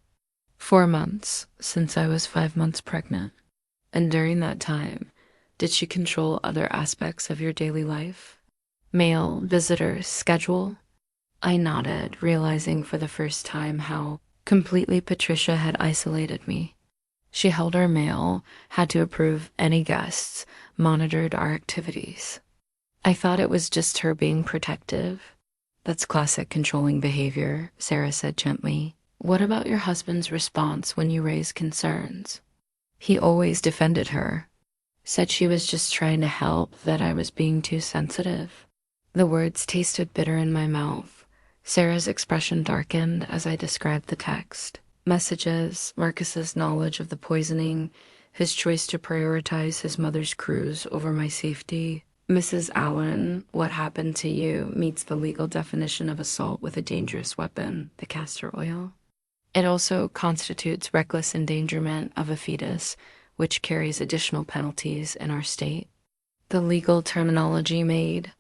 4 months, since I was 5 months pregnant. "And during that time, did she control other aspects of your daily life? Mail, visitors, schedule?" I nodded, realizing for the first time how completely Patricia had isolated me. She held our mail, had to approve any guests, monitored our activities. I thought it was just her being protective. "That's classic controlling behavior," Sarah said gently. "What about your husband's response when you raised concerns?" "He always defended her. Said she was just trying to help, that I was being too sensitive." The words tasted bitter in my mouth. Sarah's expression darkened as I described the text. Messages, Marcus's knowledge of the poisoning, his choice to prioritize his mother's cruise over my safety. Mrs. Allen, what happened to you meets the legal definition of assault with a dangerous weapon, the castor oil. It also constitutes reckless endangerment of a fetus, which carries additional penalties in our state. The legal terminology made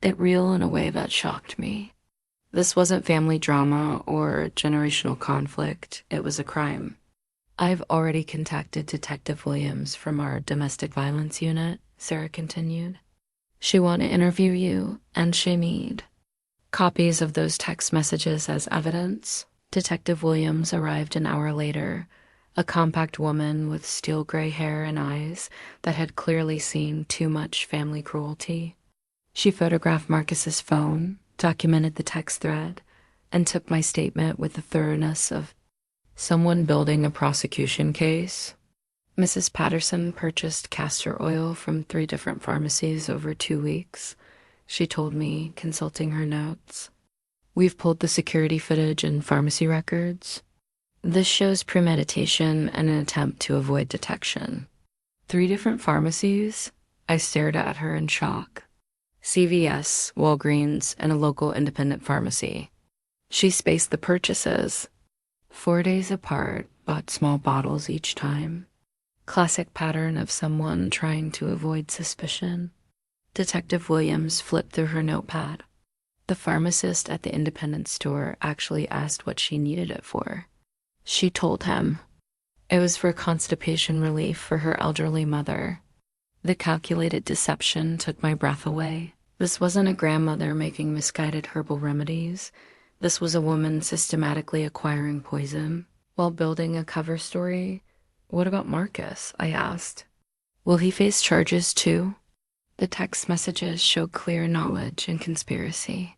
it real in a way that shocked me. This wasn't family drama or generational conflict, it was a crime. I've already contacted Detective Williams from our domestic violence unit, Sarah continued. She want to interview you, and she need copies of those text messages as evidence. Detective Williams arrived an hour later, a compact woman with steel gray hair and eyes that had clearly seen too much family cruelty. She photographed Marcus's phone, documented the text thread, and took my statement with the thoroughness of someone building a prosecution case. Mrs. Patterson purchased castor oil from 3 different pharmacies over 2 weeks, she told me, consulting her notes. We've pulled the security footage and pharmacy records. This shows premeditation and an attempt to avoid detection. 3 different pharmacies? I stared at her in shock. CVS, Walgreens, and a local independent pharmacy. She spaced the purchases. 4 days apart, bought small bottles each time. Classic pattern of someone trying to avoid suspicion. Detective Williams flipped through her notepad. The pharmacist at the independent store actually asked what she needed it for. She told him. It was for constipation relief for her elderly mother. The calculated deception took my breath away. This wasn't a grandmother making misguided herbal remedies. This was a woman systematically acquiring poison while building a cover story. What about Marcus? I asked. Will he face charges too? The text messages showed clear knowledge and conspiracy.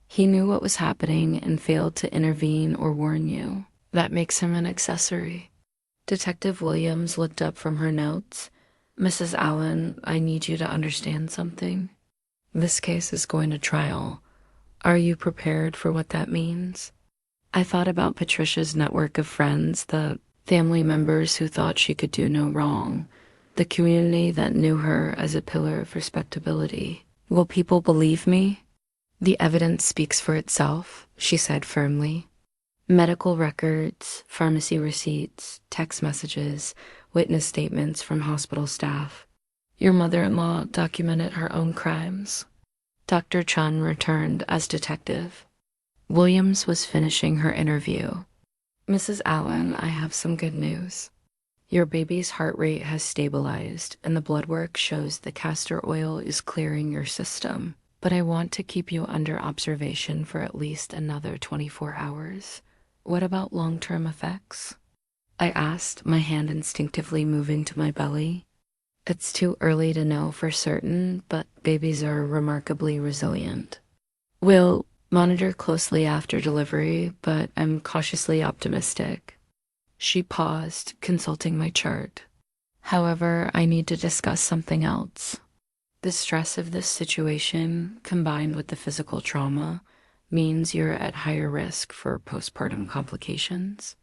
He knew what was happening and failed to intervene or warn you. That makes him an accessory. Detective Williams looked up from her notes. Mrs. Allen, I need you to understand something. This case is going to trial. Are you prepared for what that means? I thought about Patricia's network of friends, the family members who thought she could do no wrong, the community that knew her as a pillar of respectability. Will people believe me? The evidence speaks for itself, she said firmly. Medical records, pharmacy receipts, text messages, witness statements from hospital staff. Your mother-in-law documented her own crimes. Dr. Chun returned as detective. Williams was finishing her interview. Mrs. Allen, I have some good news. Your baby's heart rate has stabilized, and the blood work shows the castor oil is clearing your system. But I want to keep you under observation for at least another 24 hours. What about long-term effects? I asked, my hand instinctively moving to my belly. It's too early to know for certain, but babies are remarkably resilient. We'll monitor closely after delivery, but I'm cautiously optimistic. She paused, consulting my chart. However, I need to discuss something else. The stress of this situation, combined with the physical trauma, means you're at higher risk for postpartum complications.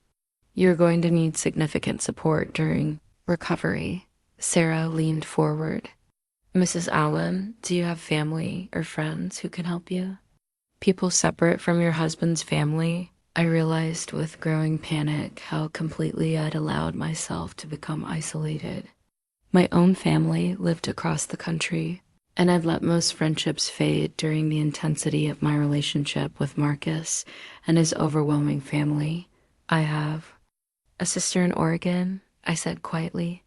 You're going to need significant support during recovery. Sarah leaned forward. Mrs. Allen, do you have family or friends who can help you? People separate from your husband's family? I realized with growing panic how completely I'd allowed myself to become isolated. My own family lived across the country, and I'd let most friendships fade during the intensity of my relationship with Marcus and his overwhelming family. I have a sister in Oregon, I said quietly.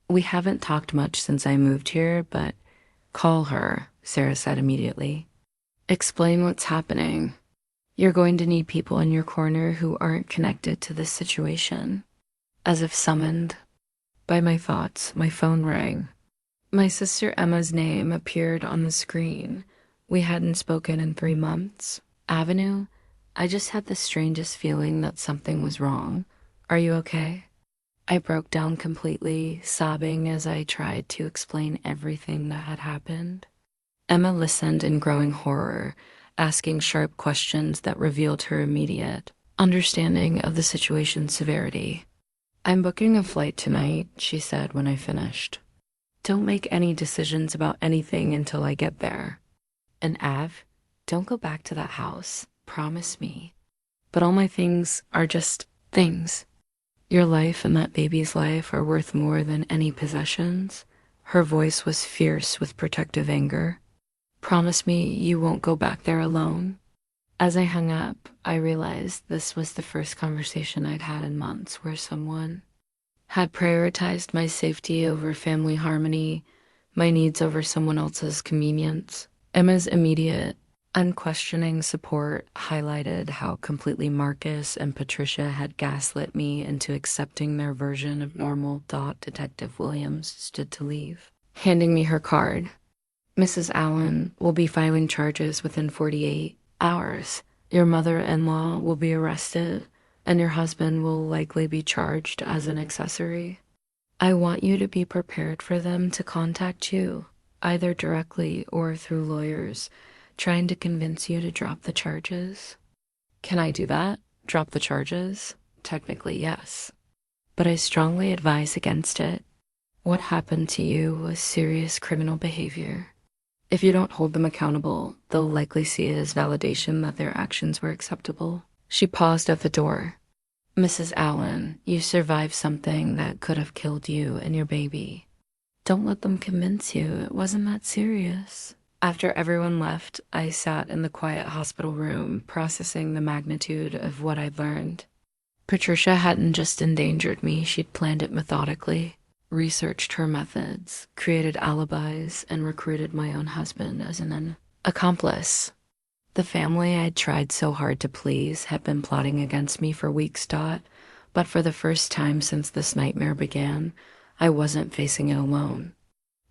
We haven't talked much since I moved here, but call her, Sarah said immediately. Explain what's happening. You're going to need people in your corner who aren't connected to this situation. As if summoned by my thoughts, my phone rang. My sister Emma's name appeared on the screen. We hadn't spoken in 3 months. Avenue, I just had the strangest feeling that something was wrong. Are you okay? I broke down completely, sobbing as I tried to explain everything that had happened. Emma listened in growing horror, asking sharp questions that revealed her immediate understanding of the situation's severity. I'm booking a flight tonight, she said when I finished. Don't make any decisions about anything until I get there. And Av, don't go back to that house. Promise me. But all my things are just things. Your life and that baby's life are worth more than any possessions. Her voice was fierce with protective anger. Promise me you won't go back there alone. As I hung up, I realized this was the first conversation I'd had in months where someone had prioritized my safety over family harmony, my needs over someone else's convenience. Emma's immediate, unquestioning support highlighted how completely Marcus and Patricia had gaslit me into accepting their version of normal. Detective Williams stood to leave, handing me her card. Mrs. Allen will be filing charges within 48 hours. Your mother-in-law will be arrested, and your husband will likely be charged as an accessory. I want you to be prepared for them to contact you, either directly or through lawyers, trying to convince you to drop the charges. Can I do that? Drop the charges? Technically, yes. But I strongly advise against it. What happened to you was serious criminal behavior. If you don't hold them accountable, they'll likely see it as validation that their actions were acceptable. She paused at the door. Mrs. Allen, you survived something that could have killed you and your baby. Don't let them convince you it wasn't that serious. After everyone left, I sat in the quiet hospital room, processing the magnitude of what I'd learned. Patricia hadn't just endangered me, she'd planned it methodically, researched her methods, created alibis, and recruited my own husband as an accomplice. The family I'd tried so hard to please had been plotting against me for weeks. But for the first time since this nightmare began, I wasn't facing it alone.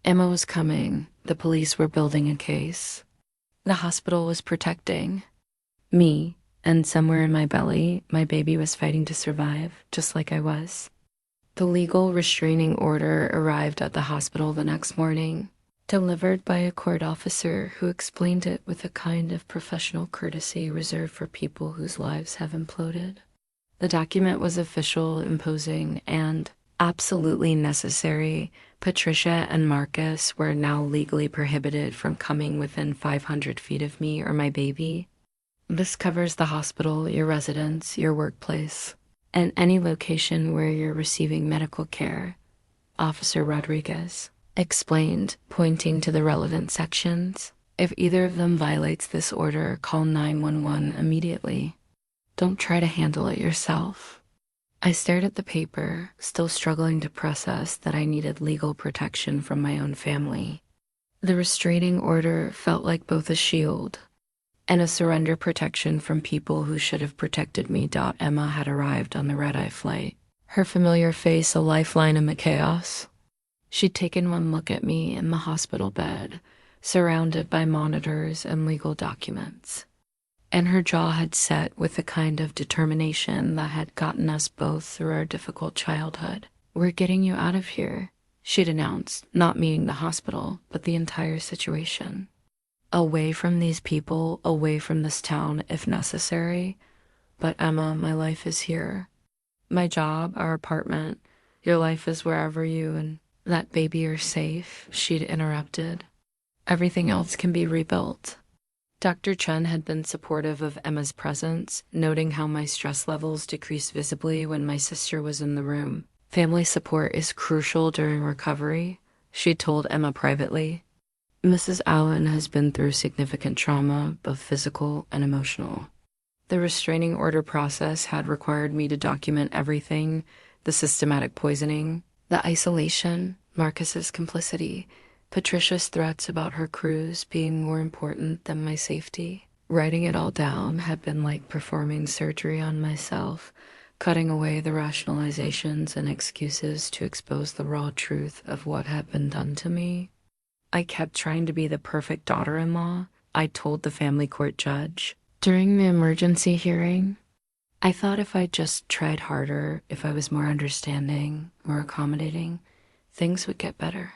Emma was coming. The police were building a case. The hospital was protecting me, and somewhere in my belly, my baby was fighting to survive, just like I was. The legal restraining order arrived at the hospital the next morning, delivered by a court officer who explained it with a kind of professional courtesy reserved for people whose lives have imploded. The document was official, imposing, and absolutely necessary. Patricia and Marcus were now legally prohibited from coming within 500 feet of me or my baby. This covers the hospital, your residence, your workplace, and any location where you're receiving medical care, Officer Rodriguez explained, pointing to the relevant sections. If either of them violates this order, call 911 immediately. Don't try to handle it yourself. I stared at the paper, still struggling to process that I needed legal protection from my own family. The restraining order felt like both a shield and a surrender protection from people who should have protected me. Emma had arrived on the red-eye flight, her familiar face a lifeline in the chaos. She'd taken one look at me in the hospital bed, surrounded by monitors and legal documents, and her jaw had set with the kind of determination that had gotten us both through our difficult childhood. We're getting you out of here, she'd announced, not meaning the hospital, but the entire situation. Away from these people, away from this town if necessary. But Emma, my life is here. My job, our apartment, your life is wherever you and that baby are safe, she'd interrupted. Everything else can be rebuilt. Dr. Chen had been supportive of Emma's presence, noting how my stress levels decreased visibly when my sister was in the room. Family support is crucial during recovery, she told Emma privately. Mrs. Allen has been through significant trauma, both physical and emotional. The restraining order process had required me to document everything, the systematic poisoning, the isolation, Marcus's complicity, Patricia's threats about her cruise being more important than my safety. Writing it all down had been like performing surgery on myself, cutting away the rationalizations and excuses to expose the raw truth of what had been done to me. I kept trying to be the perfect daughter-in-law, I told the family court judge. During the emergency hearing, I thought if I just tried harder, if I was more understanding, more accommodating, things would get better.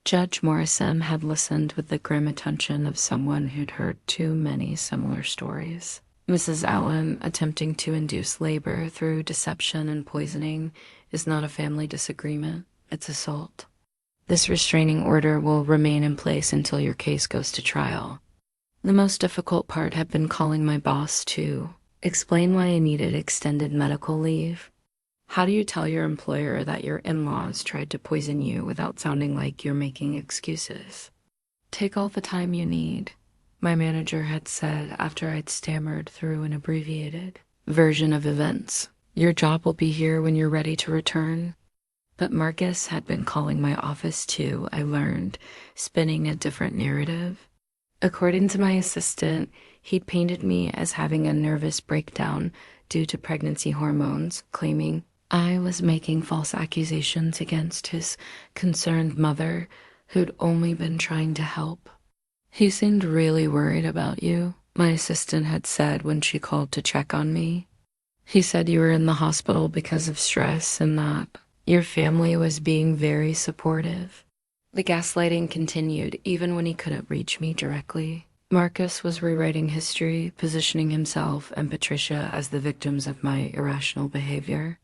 Judge Morrison had listened with the grim attention of someone who'd heard too many similar stories. Mrs. Allen attempting to induce labor through deception and poisoning is not a family disagreement, it's assault. This restraining order will remain in place until your case goes to trial. The most difficult part had been calling my boss to explain why I needed extended medical leave. How do you tell your employer that your in-laws tried to poison you without sounding like you're making excuses? Take all the time you need, my manager had said after I'd stammered through an abbreviated version of events. Your job will be here when you're ready to return. But Marcus had been calling my office too, I learned, spinning a different narrative. According to my assistant, he'd painted me as having a nervous breakdown due to pregnancy hormones, claiming I was making false accusations against his concerned mother, who'd only been trying to help. He seemed really worried about you, my assistant had said when she called to check on me. He said you were in the hospital because of stress and that your family was being very supportive. The gaslighting continued even when he couldn't reach me directly. Marcus was rewriting history, positioning himself and Patricia as the victims of my irrational behavior.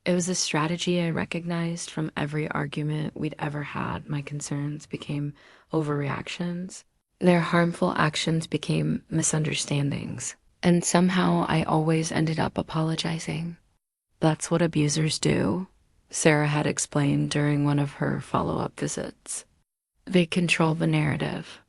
It was a strategy I recognized from every argument we'd ever had. My concerns became overreactions. Their harmful actions became misunderstandings. And somehow I always ended up apologizing. That's what abusers do, Sarah had explained during one of her follow-up visits. They control the narrative.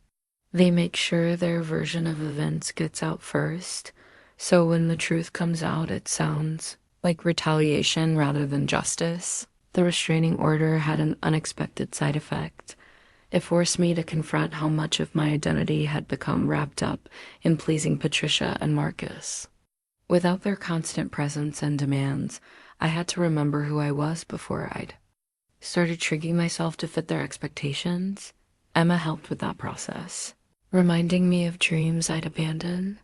They make sure their version of events gets out first, so when the truth comes out, it sounds like retaliation rather than justice. The restraining order had an unexpected side effect. It forced me to confront how much of my identity had become wrapped up in pleasing Patricia and Marcus. Without their constant presence and demands, I had to remember who I was before I'd started tricking myself to fit their expectations. Emma helped with that process, reminding me of dreams I'd abandoned,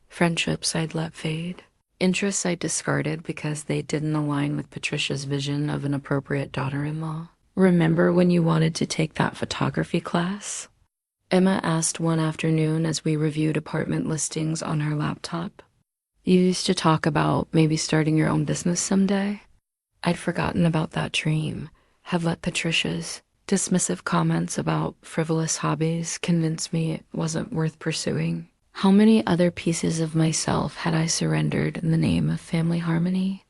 friendships I'd let fade, interests I'd discarded because they didn't align with Patricia's vision of an appropriate daughter-in-law. Remember when you wanted to take that photography class? Emma asked one afternoon as we reviewed apartment listings on her laptop. You used to talk about maybe starting your own business someday. I'd forgotten about that dream, had let Patricia's dismissive comments about frivolous hobbies convince me it wasn't worth pursuing. How many other pieces of myself had I surrendered in the name of family harmony?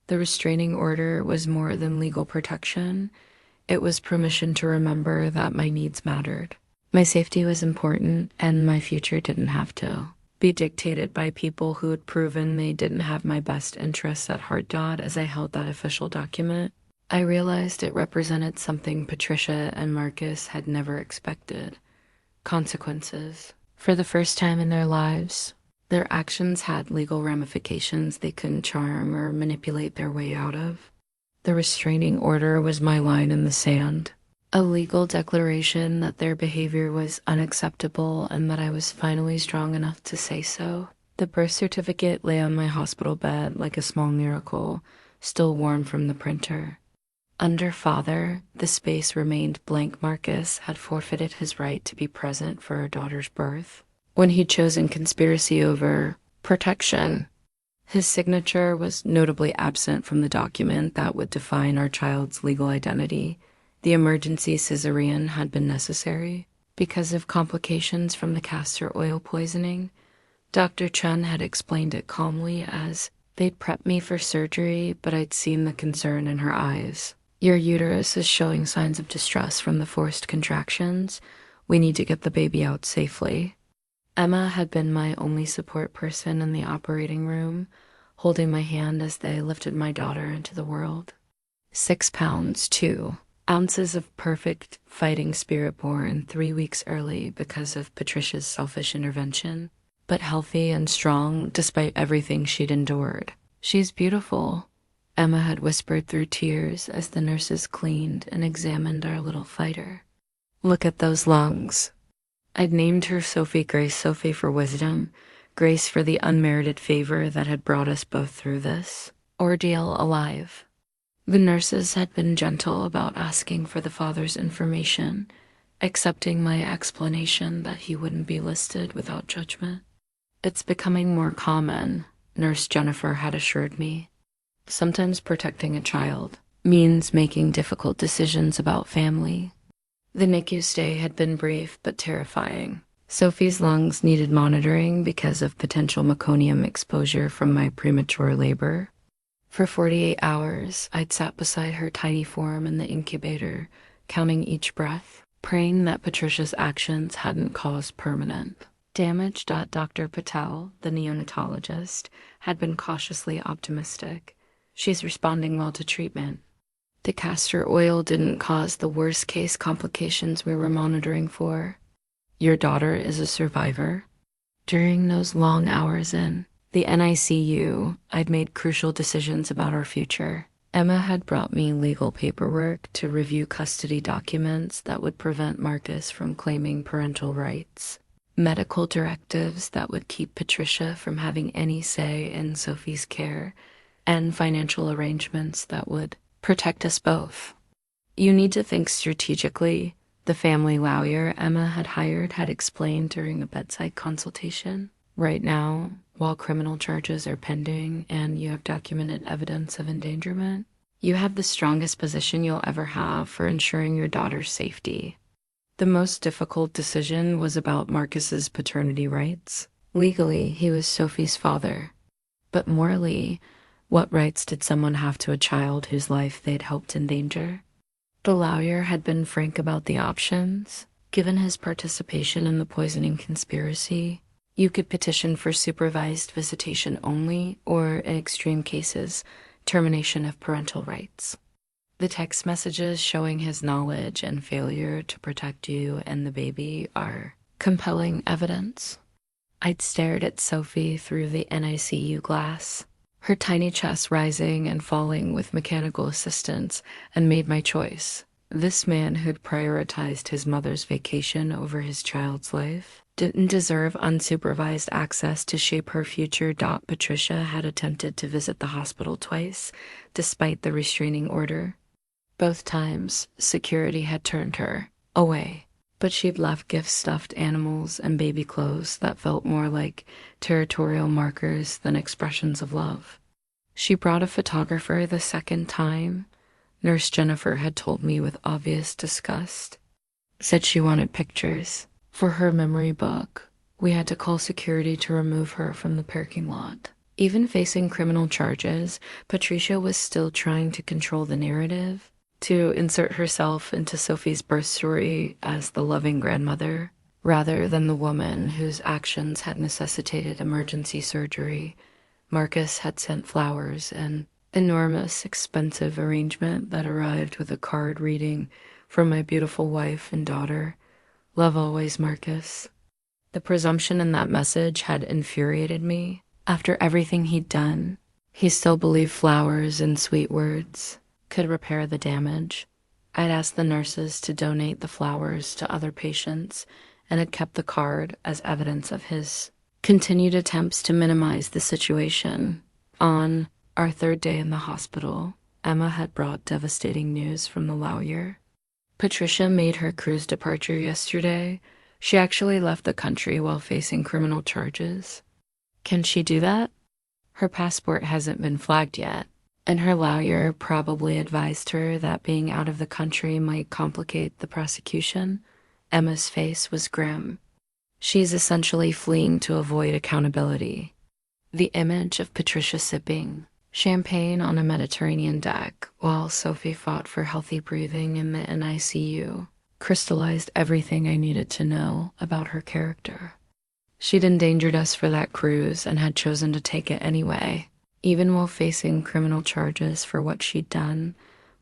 The restraining order was more than legal protection. It was permission to remember that my needs mattered. My safety was important, and my future didn't have to be dictated by people who had proven they didn't have my best interests at heart. As I held that official document, I realized it represented something Patricia and Marcus had never expected: consequences. For the first time in their lives, their actions had legal ramifications they couldn't charm or manipulate their way out of. The restraining order was my line in the sand, a legal declaration that their behavior was unacceptable and that I was finally strong enough to say so. The birth certificate lay on my hospital bed like a small miracle, still warm from the printer. Under father, the space remained blank. Marcus had forfeited his right to be present for our daughter's birth when he'd chosen conspiracy over protection. His signature was notably absent from the document that would define our child's legal identity. The emergency cesarean had been necessary because of complications from the castor oil poisoning. Dr. Chun had explained it calmly as they'd prepped me for surgery, but I'd seen the concern in her eyes. Your uterus is showing signs of distress from the forced contractions. We need to get the baby out safely. Emma had been my only support person in the operating room, holding my hand as they lifted my daughter into the world. 6 pounds, 2 ounces of perfect fighting spirit born 3 weeks early because of Patricia's selfish intervention, but healthy and strong despite everything she'd endured. She's beautiful, Emma had whispered through tears as the nurses cleaned and examined our little fighter. Look at those lungs. I'd named her Sophie Grace, Sophie for wisdom, Grace for the unmerited favor that had brought us both through this ordeal alive. The nurses had been gentle about asking for the father's information, accepting my explanation that he wouldn't be listed without judgment. It's becoming more common, Nurse Jennifer had assured me. Sometimes protecting a child means making difficult decisions about family. The NICU stay had been brief but terrifying. Sophie's lungs needed monitoring because of potential meconium exposure from my premature labor. For 48 hours, I'd sat beside her tiny form in the incubator, counting each breath, praying that Patricia's actions hadn't caused permanent damage. Dr. Patel, the neonatologist, had been cautiously optimistic. She's responding well to treatment. The castor oil didn't cause the worst-case complications we were monitoring for. Your daughter is a survivor. During those long hours in the NICU, I'd made crucial decisions about our future. Emma had brought me legal paperwork to review custody documents that would prevent Marcus from claiming parental rights, medical directives that would keep Patricia from having any say in Sophie's care, and financial arrangements that would protect us both. You need to think strategically, the family lawyer Emma had hired had explained during a bedside consultation. Right now, while criminal charges are pending and you have documented evidence of endangerment, you have the strongest position you'll ever have for ensuring your daughter's safety. The most difficult decision was about Marcus's paternity rights. Legally, he was Sophie's father. But morally, what rights did someone have to a child whose life they'd helped endanger? The lawyer had been frank about the options. Given his participation in the poisoning conspiracy, you could petition for supervised visitation only, or in extreme cases, termination of parental rights. The text messages showing his knowledge and failure to protect you and the baby are compelling evidence. I'd stared at Sophie through the NICU glass, her tiny chest rising and falling with mechanical assistance, and made my choice. This man who'd prioritized his mother's vacation over his child's life didn't deserve unsupervised access to shape her future. Patricia had attempted to visit the hospital twice, despite the restraining order. Both times, security had turned her away, but she'd left gift-stuffed animals and baby clothes that felt more like territorial markers than expressions of love. She brought a photographer the second time. Nurse Jennifer had told me with obvious disgust. Said she wanted pictures for her memory book. We had to call security to remove her from the parking lot. Even facing criminal charges, Patricia was still trying to control the narrative, to insert herself into Sophie's birth story as the loving grandmother, rather than the woman whose actions had necessitated emergency surgery. Marcus had sent flowers, an enormous, expensive arrangement that arrived with a card reading, "From my beautiful wife and daughter. Love always, Marcus." The presumption in that message had infuriated me. After everything he'd done, he still believed flowers and sweet words could repair the damage. I'd asked the nurses to donate the flowers to other patients and had kept the card as evidence of his continued attempts to minimize the situation. On our third day in the hospital, Emma had brought devastating news from the lawyer. Patricia made her cruise departure yesterday. She actually left the country while facing criminal charges. Can she do that? Her passport hasn't been flagged yet, and her lawyer probably advised her that being out of the country might complicate the prosecution. Emma's face was grim. She's essentially fleeing to avoid accountability. The image of Patricia sipping champagne on a Mediterranean deck while Sophie fought for healthy breathing in the NICU crystallized everything I needed to know about her character. She'd endangered us for that cruise and had chosen to take it anyway, even while facing criminal charges for what she'd done.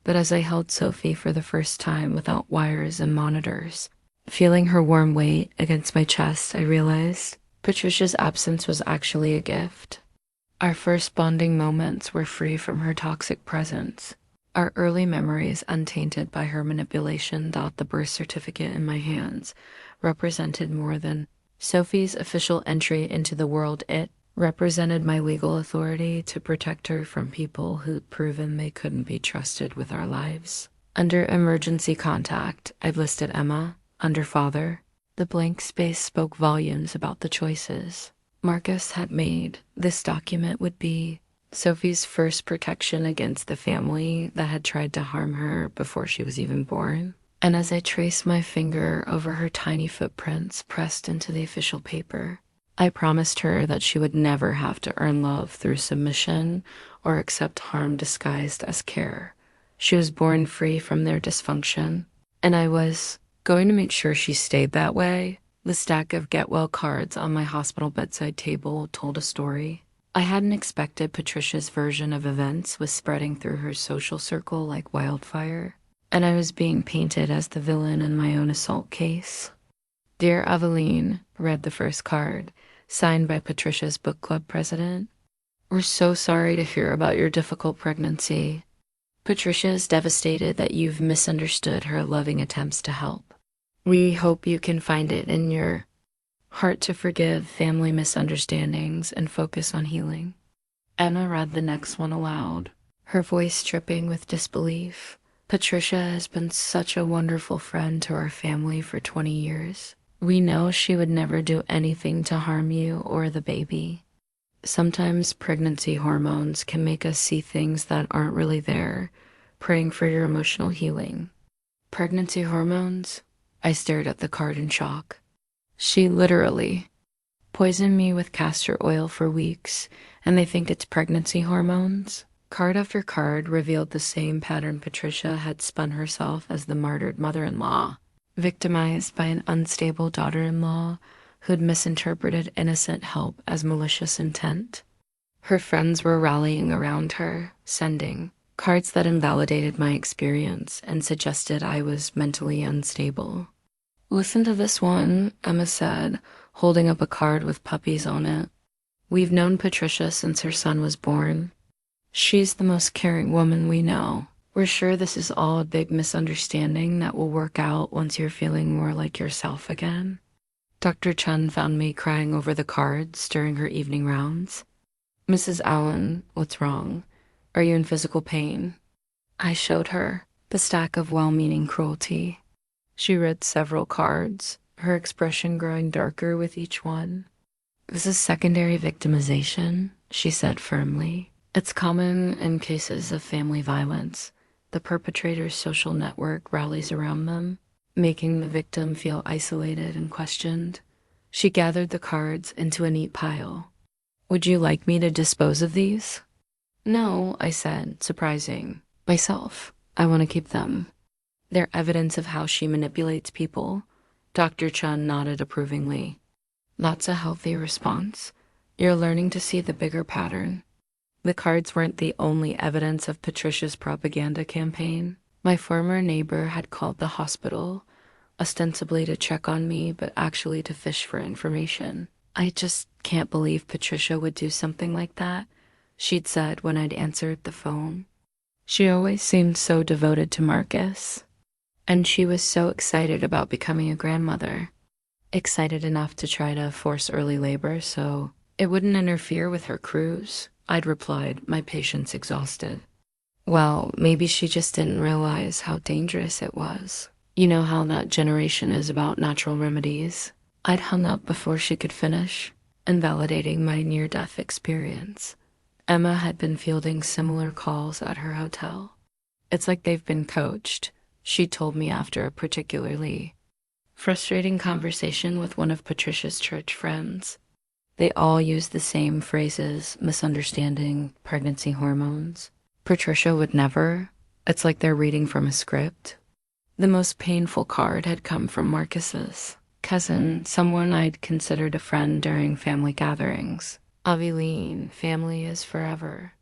But as I held Sophie for the first time without wires and monitors, feeling her warm weight against my chest, I realized Patricia's absence was actually a gift. Our first bonding moments were free from her toxic presence, our early memories untainted by her manipulation. The birth certificate in my hands represented more than Sophie's official entry into the world. It represented my legal authority to protect her from people who'd proven they couldn't be trusted with our lives. Under emergency contact, I've listed Emma. Under father, the blank space spoke volumes about the choices Marcus had made. This document would be Sophie's first protection against the family that had tried to harm her before she was even born. And as I traced my finger over her tiny footprints pressed into the official paper, I promised her that she would never have to earn love through submission or accept harm disguised as care. She was born free from their dysfunction, and I was going to make sure she stayed that way. The stack of get well cards on my hospital bedside table told a story. I hadn't expected Patricia's version of events was spreading through her social circle like wildfire, and I was being painted as the villain in my own assault case. Dear Aveline, read the first card, signed by Patricia's book club president. We're so sorry to hear about your difficult pregnancy. Patricia is devastated that you've misunderstood her loving attempts to help. We hope you can find it in your heart to forgive family misunderstandings and focus on healing. Emma read the next one aloud, her voice dripping with disbelief. Patricia has been such a wonderful friend to our family for 20 years. We know she would never do anything to harm you or the baby. Sometimes pregnancy hormones can make us see things that aren't really there, praying for your emotional healing. Pregnancy hormones? I stared at the card in shock. She literally poisoned me with castor oil for weeks, and they think it's pregnancy hormones? Card after card revealed the same pattern. Patricia had spun herself as the martyred mother-in-law, victimized by an unstable daughter-in-law who'd misinterpreted innocent help as malicious intent. Her friends were rallying around her, sending cards that invalidated my experience and suggested I was mentally unstable. Listen to this one, Emma said, holding up a card with puppies on it. We've known Patricia since her son was born. She's the most caring woman we know. We're sure this is all a big misunderstanding that will work out once you're feeling more like yourself again. Dr. Chun found me crying over the cards during her evening rounds. Mrs. Allen, what's wrong? Are you in physical pain? I showed her the stack of well-meaning cruelty. She read several cards, her expression growing darker with each one. This is secondary victimization, she said firmly. It's common in cases of family violence. The perpetrator's social network rallies around them, making the victim feel isolated and questioned. She gathered the cards into a neat pile. Would you like me to dispose of these? No, I said, surprising myself. I want to keep them. They're evidence of how she manipulates people. Dr. Chun nodded approvingly. That's a healthy response. You're learning to see the bigger pattern. The cards weren't the only evidence of Patricia's propaganda campaign. My former neighbor had called the hospital, ostensibly to check on me, but actually to fish for information. I just can't believe Patricia would do something like that, she'd said when I'd answered the phone. She always seemed so devoted to Marcus, and she was so excited about becoming a grandmother. Excited enough to try to force early labor so it wouldn't interfere with her cruise. I'd replied, my patience exhausted. Well, maybe she just didn't realize how dangerous it was. You know how that generation is about natural remedies. I'd hung up before she could finish, invalidating my near-death experience. Emma had been fielding similar calls at her hotel. It's like they've been coached, she told me after a particularly frustrating conversation with one of Patricia's church friends. They all use the same phrases, misunderstanding, pregnancy hormones. Patricia would never. It's like they're reading from a script. The most painful card had come from Marcus's cousin, someone I'd considered a friend during family gatherings. Aveline, family is forever.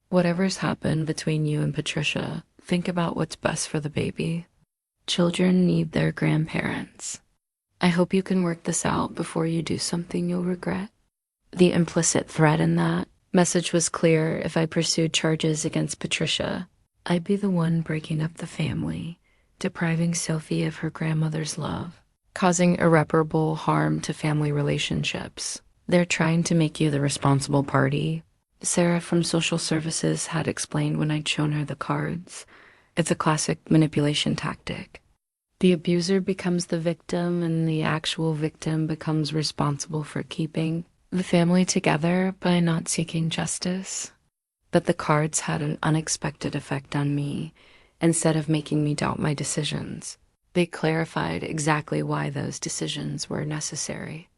Whatever's happened between you and Patricia, think about what's best for the baby. Children need their grandparents. I hope you can work this out before you do something you'll regret. The implicit threat in that message was clear. If I pursued charges against Patricia, I'd be the one breaking up the family, depriving Sophie of her grandmother's love, causing irreparable harm to family relationships. They're trying to make you the responsible party. Sarah from social services had explained when I'd shown her the cards. It's a classic manipulation tactic. The abuser becomes the victim, and the actual victim becomes responsible for keeping the family together by not seeking justice. But the cards had an unexpected effect on me. Instead of making me doubt my decisions, They clarified exactly why those decisions were necessary.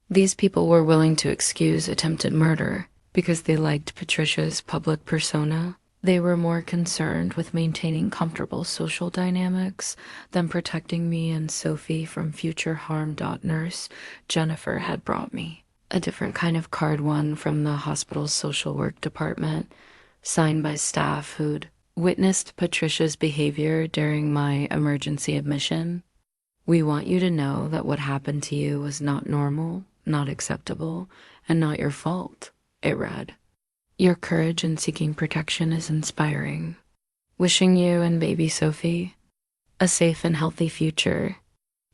These people were willing to excuse attempted murder because they liked Patricia's public persona. They were more concerned with maintaining comfortable social dynamics than protecting me and Sophie from future harm. Nurse Jennifer had brought me a different kind of card, one from the hospital's social work department, signed by staff who'd witnessed Patricia's behavior during my emergency admission. "We want you to know that what happened to you was not normal, not acceptable, and not your fault," it read. "Your courage in seeking protection is inspiring. Wishing you and baby Sophie a safe and healthy future."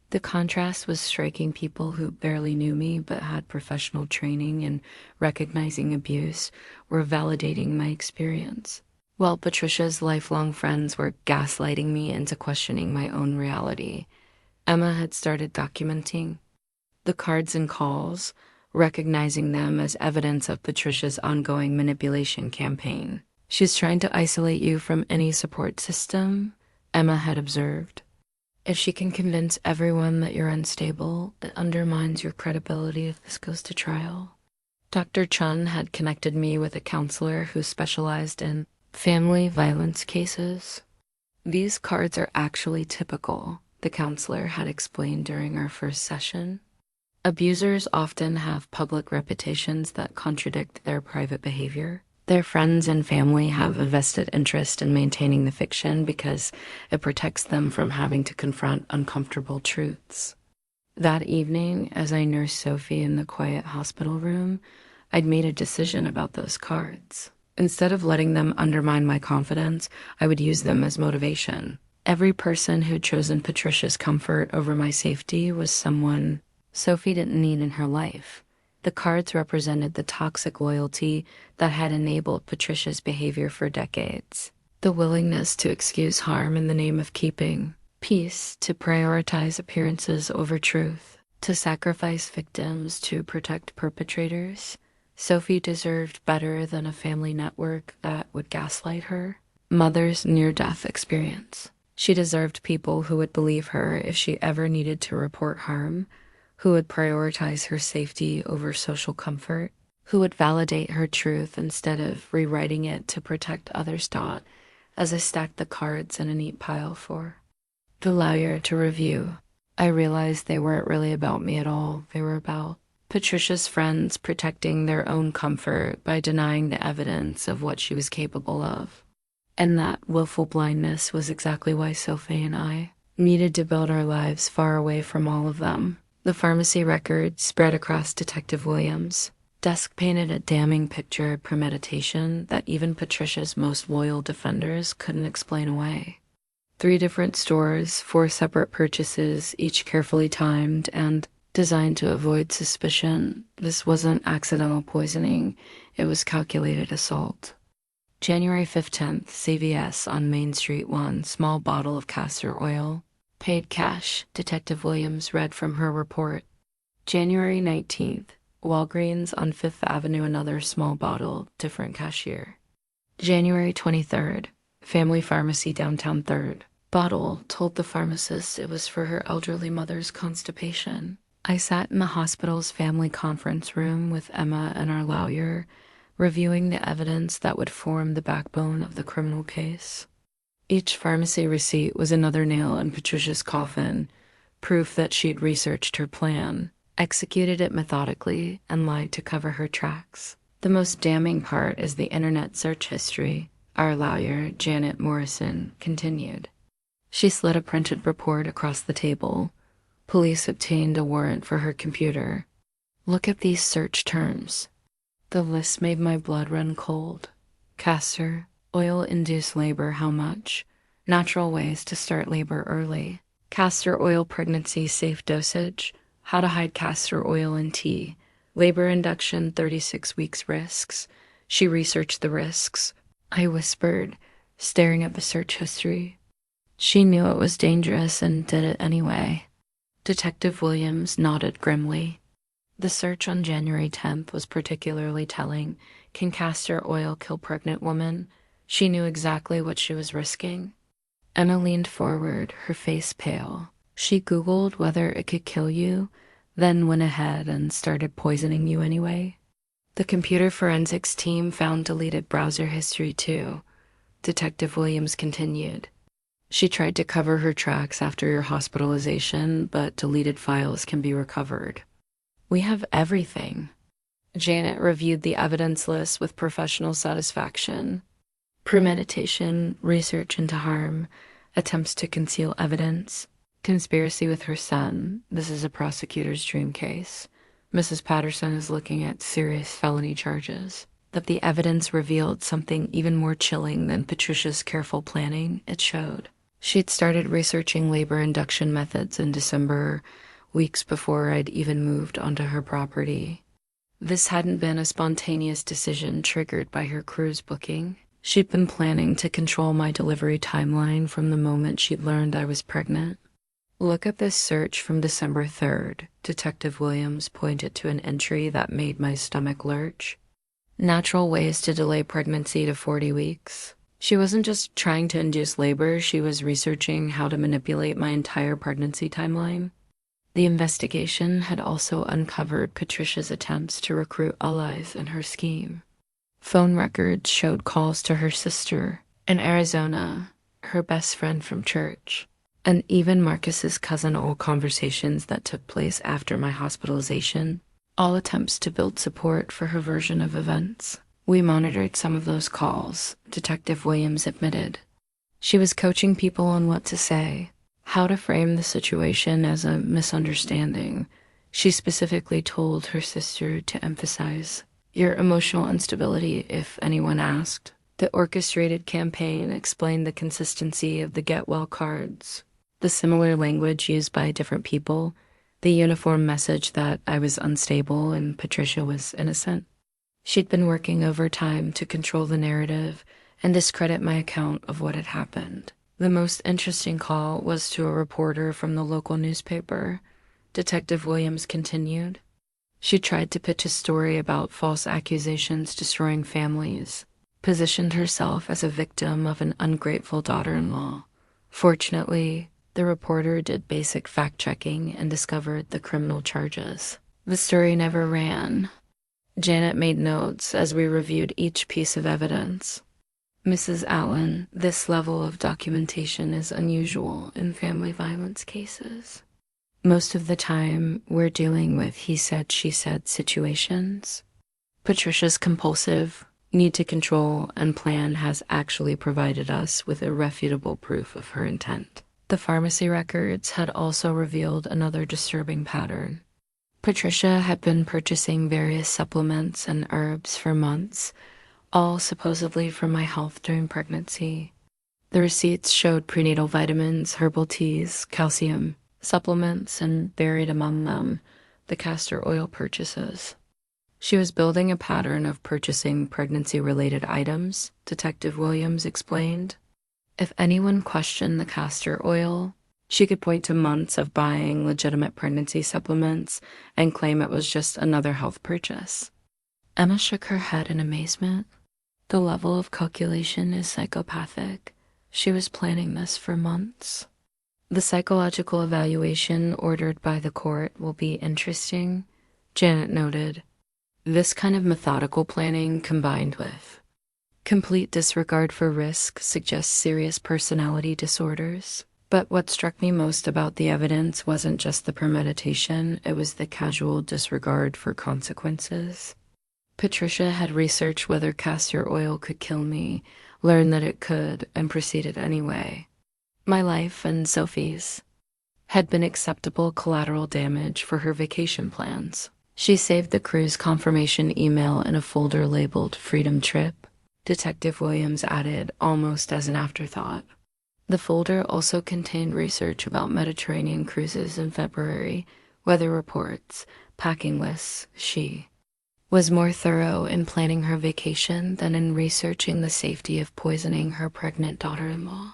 The contrast was striking. People who barely knew me but had professional training in recognizing abuse were validating my experience, while Patricia's lifelong friends were gaslighting me into questioning my own reality. Emma had started documenting the cards and calls, recognizing them as evidence of Patricia's ongoing manipulation campaign. "She's trying to isolate you from any support system," Emma had observed. "If she can convince everyone that you're unstable, it undermines your credibility if this goes to trial." Dr. Chun had connected me with a counselor who specialized in family violence cases. "These cards are actually typical," the counselor had explained during our first session. "Abusers often have public reputations that contradict their private behavior. Their friends and family have a vested interest in maintaining the fiction because it protects them from having to confront uncomfortable truths." That evening, as I nursed Sophie in the quiet hospital room, I'd made a decision about those cards. Instead of letting them undermine my confidence, I would use them as motivation. Every person who'd chosen Patricia's comfort over my safety was someone Sophie didn't need in her life. The cards represented the toxic loyalty that had enabled Patricia's behavior for decades. The willingness to excuse harm in the name of keeping peace, to prioritize appearances over truth, to sacrifice victims to protect perpetrators. Sophie deserved better than a family network that would gaslight her. Mother's near-death experience. She deserved people who would believe her if she ever needed to report harm, who would prioritize her safety over social comfort, who would validate her truth instead of rewriting it to protect others. As I stacked the cards in a neat pile for the lawyer to review, I realized they weren't really about me at all. They were about Patricia's friends protecting their own comfort by denying the evidence of what she was capable of. And that willful blindness was exactly why Sophie and I needed to build our lives far away from all of them. The pharmacy record spread across Detective Williams' desk painted a damning picture of premeditation that even Patricia's most loyal defenders couldn't explain away. 3 different stores, 4 separate purchases, each carefully timed and designed to avoid suspicion. This wasn't accidental poisoning, it was calculated assault. January 15th, CVS on Main Street 1, small bottle of castor oil. Paid cash, Detective Williams read from her report. January 19th, Walgreens on 5th Avenue, another small bottle, different cashier. January 23rd, Family Pharmacy downtown 3rd. Bottle told the pharmacist it was for her elderly mother's constipation. I sat in the hospital's family conference room with Emma and our lawyer, reviewing the evidence that would form the backbone of the criminal case. Each pharmacy receipt was another nail in Patricia's coffin, proof that she'd researched her plan, executed it methodically, and lied to cover her tracks. The most damning part is the internet search history, our lawyer, Janet Morrison, continued. She slid a printed report across the table. Police obtained a warrant for her computer. "Look at these search terms." The list made my blood run cold. Castor, oil-induced labor, how much? Natural ways to start labor early. Castor oil pregnancy safe dosage. How to hide castor oil in tea. Labor induction 36 weeks risks. She researched the risks. I whispered, staring at the search history. She knew it was dangerous and did it anyway. Detective Williams nodded grimly. The search on January 10th was particularly telling. Can castor oil kill pregnant women? She knew exactly what she was risking. Emma leaned forward, her face pale. She Googled whether it could kill you, then went ahead and started poisoning you anyway. The computer forensics team found deleted browser history too. Detective Williams continued. She tried to cover her tracks after your hospitalization, but deleted files can be recovered. We have everything. Janet reviewed the evidence list with professional satisfaction. Premeditation, research into harm, attempts to conceal evidence, conspiracy with her son. This is a prosecutor's dream case. Mrs. Patterson is looking at serious felony charges. That the evidence revealed something even more chilling than Patricia's careful planning, it showed. She'd started researching labor induction methods in December, weeks before I'd even moved onto her property. This hadn't been a spontaneous decision triggered by her cruise booking. She'd been planning to control my delivery timeline from the moment she'd learned I was pregnant. Look at this search from December 3rd. Detective Williams pointed to an entry that made my stomach lurch. Natural ways to delay pregnancy to 40 weeks. She wasn't just trying to induce labor, she was researching how to manipulate my entire pregnancy timeline. The investigation had also uncovered Patricia's attempts to recruit allies in her scheme. Phone records showed calls to her sister in Arizona, her best friend from church, and even Marcus's cousin, old conversations that took place after my hospitalization, all attempts to build support for her version of events. We monitored some of those calls, Detective Williams admitted. She was coaching people on what to say, how to frame the situation as a misunderstanding. She specifically told her sister to emphasize your emotional instability if anyone asked. The orchestrated campaign explained the consistency of the get well cards, the similar language used by different people, the uniform message that I was unstable and Patricia was innocent. She'd been working overtime to control the narrative and discredit my account of what had happened. The most interesting call was to a reporter from the local newspaper. Detective Williams continued. She tried to pitch a story about false accusations destroying families, positioned herself as a victim of an ungrateful daughter-in-law. Fortunately, the reporter did basic fact-checking and discovered the criminal charges. The story never ran. Janet made notes as we reviewed each piece of evidence. Mrs. Allen, this level of documentation is unusual in family violence cases. Most of the time, we're dealing with he said, she said situations. Patricia's compulsive, need to control, and plan has actually provided us with irrefutable proof of her intent. The pharmacy records had also revealed another disturbing pattern. Patricia had been purchasing various supplements and herbs for months, all supposedly for my health during pregnancy. The receipts showed prenatal vitamins, herbal teas, calcium, supplements, and buried among them, the castor oil purchases. She was building a pattern of purchasing pregnancy-related items, Detective Williams explained. If anyone questioned the castor oil, she could point to months of buying legitimate pregnancy supplements and claim it was just another health purchase. Emma shook her head in amazement. The level of calculation is psychopathic. She was planning this for months. The psychological evaluation ordered by the court will be interesting, Janet noted. This kind of methodical planning combined with complete disregard for risk suggests serious personality disorders. But what struck me most about the evidence wasn't just the premeditation, it was the casual disregard for consequences. Patricia had researched whether castor oil could kill me, learned that it could, and proceeded anyway. My life and Sophie's had been acceptable collateral damage for her vacation plans. She saved the cruise confirmation email in a folder labeled Freedom Trip, Detective Williams added almost as an afterthought. The folder also contained research about Mediterranean cruises in February, weather reports, packing lists. She was more thorough in planning her vacation than in researching the safety of poisoning her pregnant daughter-in-law.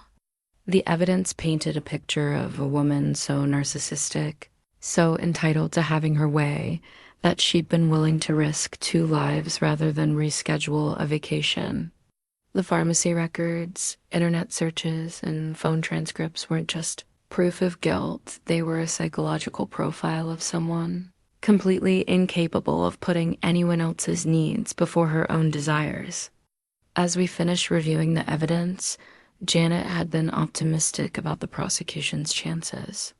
The evidence painted a picture of a woman so narcissistic, so entitled to having her way, that she'd been willing to risk 2 lives rather than reschedule a vacation. The pharmacy records, internet searches, and phone transcripts weren't just proof of guilt, they were a psychological profile of someone completely incapable of putting anyone else's needs before her own desires. As we finished reviewing the evidence, Janet had been optimistic about the prosecution's chances.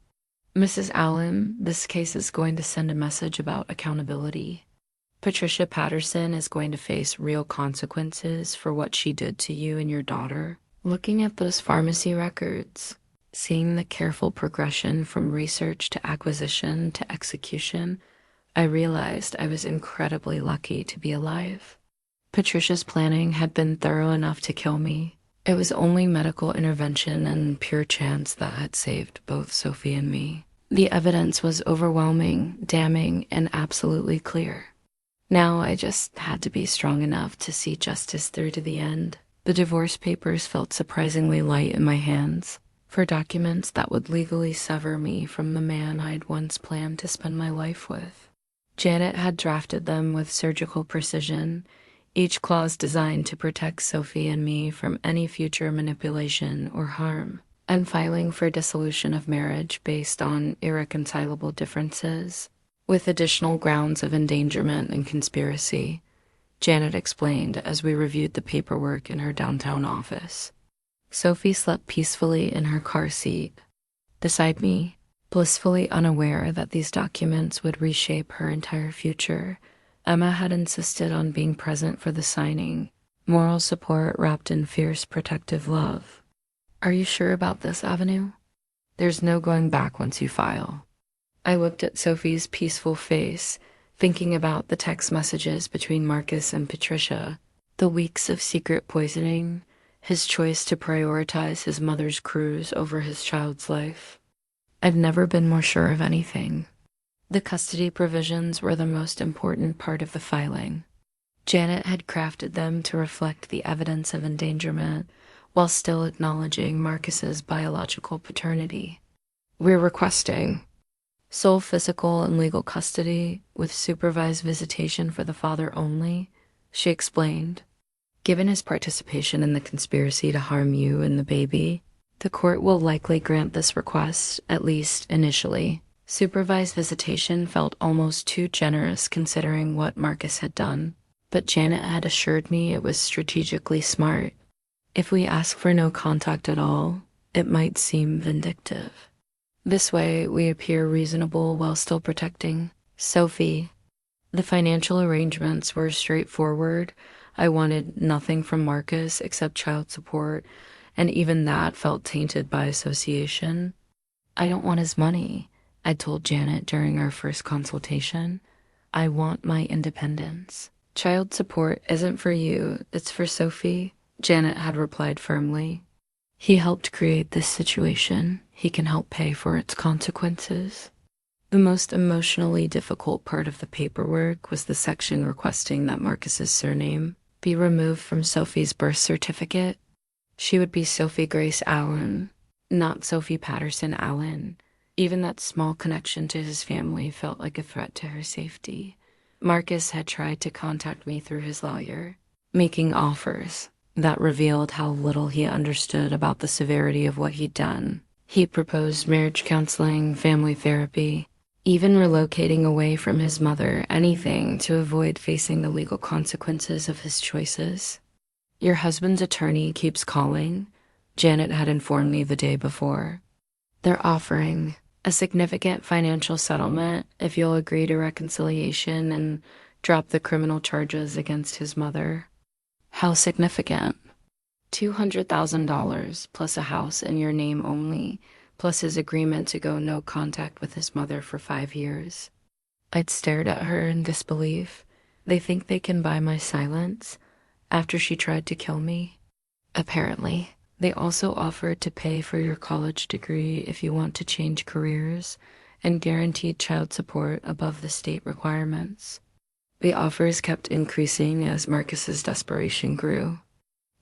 "Mrs. Allen, this case is going to send a message about accountability. Patricia Patterson is going to face real consequences for what she did to you and your daughter." Looking at those pharmacy records, seeing the careful progression from research to acquisition to execution, I realized I was incredibly lucky to be alive. Patricia's planning had been thorough enough to kill me. It was only medical intervention and pure chance that had saved both Sophie and me. The evidence was overwhelming, damning, and absolutely clear. Now I just had to be strong enough to see justice through to the end. The divorce papers felt surprisingly light in my hands, for documents that would legally sever me from the man I'd once planned to spend my life with. Janet had drafted them with surgical precision, each clause designed to protect Sophie and me from any future manipulation or harm, and filing for dissolution of marriage based on irreconcilable differences, with additional grounds of endangerment and conspiracy, Janet explained as we reviewed the paperwork in her downtown office. Sophie slept peacefully in her car seat beside me, blissfully unaware that these documents would reshape her entire future. Emma had insisted on being present for the signing, moral support wrapped in fierce protective love. "Are you sure about this, Avenue? There's no going back once you file." I looked at Sophie's peaceful face, thinking about the text messages between Marcus and Patricia, the weeks of secret poisoning, his choice to prioritize his mother's cruise over his child's life. I've never been more sure of anything. The custody provisions were the most important part of the filing. Janet had crafted them to reflect the evidence of endangerment while still acknowledging Marcus's biological paternity. "We're requesting sole physical and legal custody with supervised visitation for the father only," she explained. "Given his participation in the conspiracy to harm you and the baby, the court will likely grant this request, at least initially." Supervised visitation felt almost too generous considering what Marcus had done, but Janet had assured me it was strategically smart. If we ask for no contact at all, it might seem vindictive. This way, we appear reasonable while still protecting Sophie. The financial arrangements were straightforward. I wanted nothing from Marcus except child support, and even that felt tainted by association. "I don't want his money," I told Janet during our first consultation. "I want my independence. Child support isn't for you, it's for Sophie," Janet had replied firmly. "He helped create this situation. He can help pay for its consequences." The most emotionally difficult part of the paperwork was the section requesting that Marcus's surname be removed from Sophie's birth certificate. She would be Sophie Grace Allen, not Sophie Patterson Allen. Even that small connection to his family felt like a threat to her safety. Marcus had tried to contact me through his lawyer, making offers that revealed how little he understood about the severity of what he'd done. He proposed marriage counseling, family therapy, even relocating away from his mother, anything to avoid facing the legal consequences of his choices. "Your husband's attorney keeps calling," Janet had informed me the day before. "They're offering a significant financial settlement if you'll agree to reconciliation and drop the criminal charges against his mother." "How significant?" $200,000 plus a house in your name only, plus his agreement to go no contact with his mother for 5 years. I'd stared at her in disbelief. They think they can buy my silence after she tried to kill me? Apparently. They also offered to pay for your college degree if you want to change careers, and guaranteed child support above the state requirements. The offers kept increasing as Marcus's desperation grew.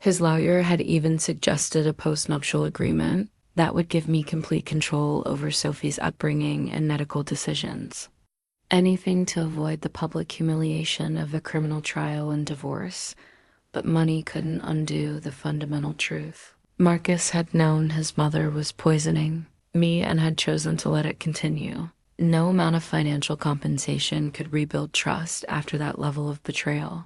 His lawyer had even suggested a postnuptial agreement that would give me complete control over Sophie's upbringing and medical decisions. Anything to avoid the public humiliation of a criminal trial and divorce, but money couldn't undo the fundamental truth. Marcus had known his mother was poisoning me and had chosen to let it continue. No amount of financial compensation could rebuild trust after that level of betrayal.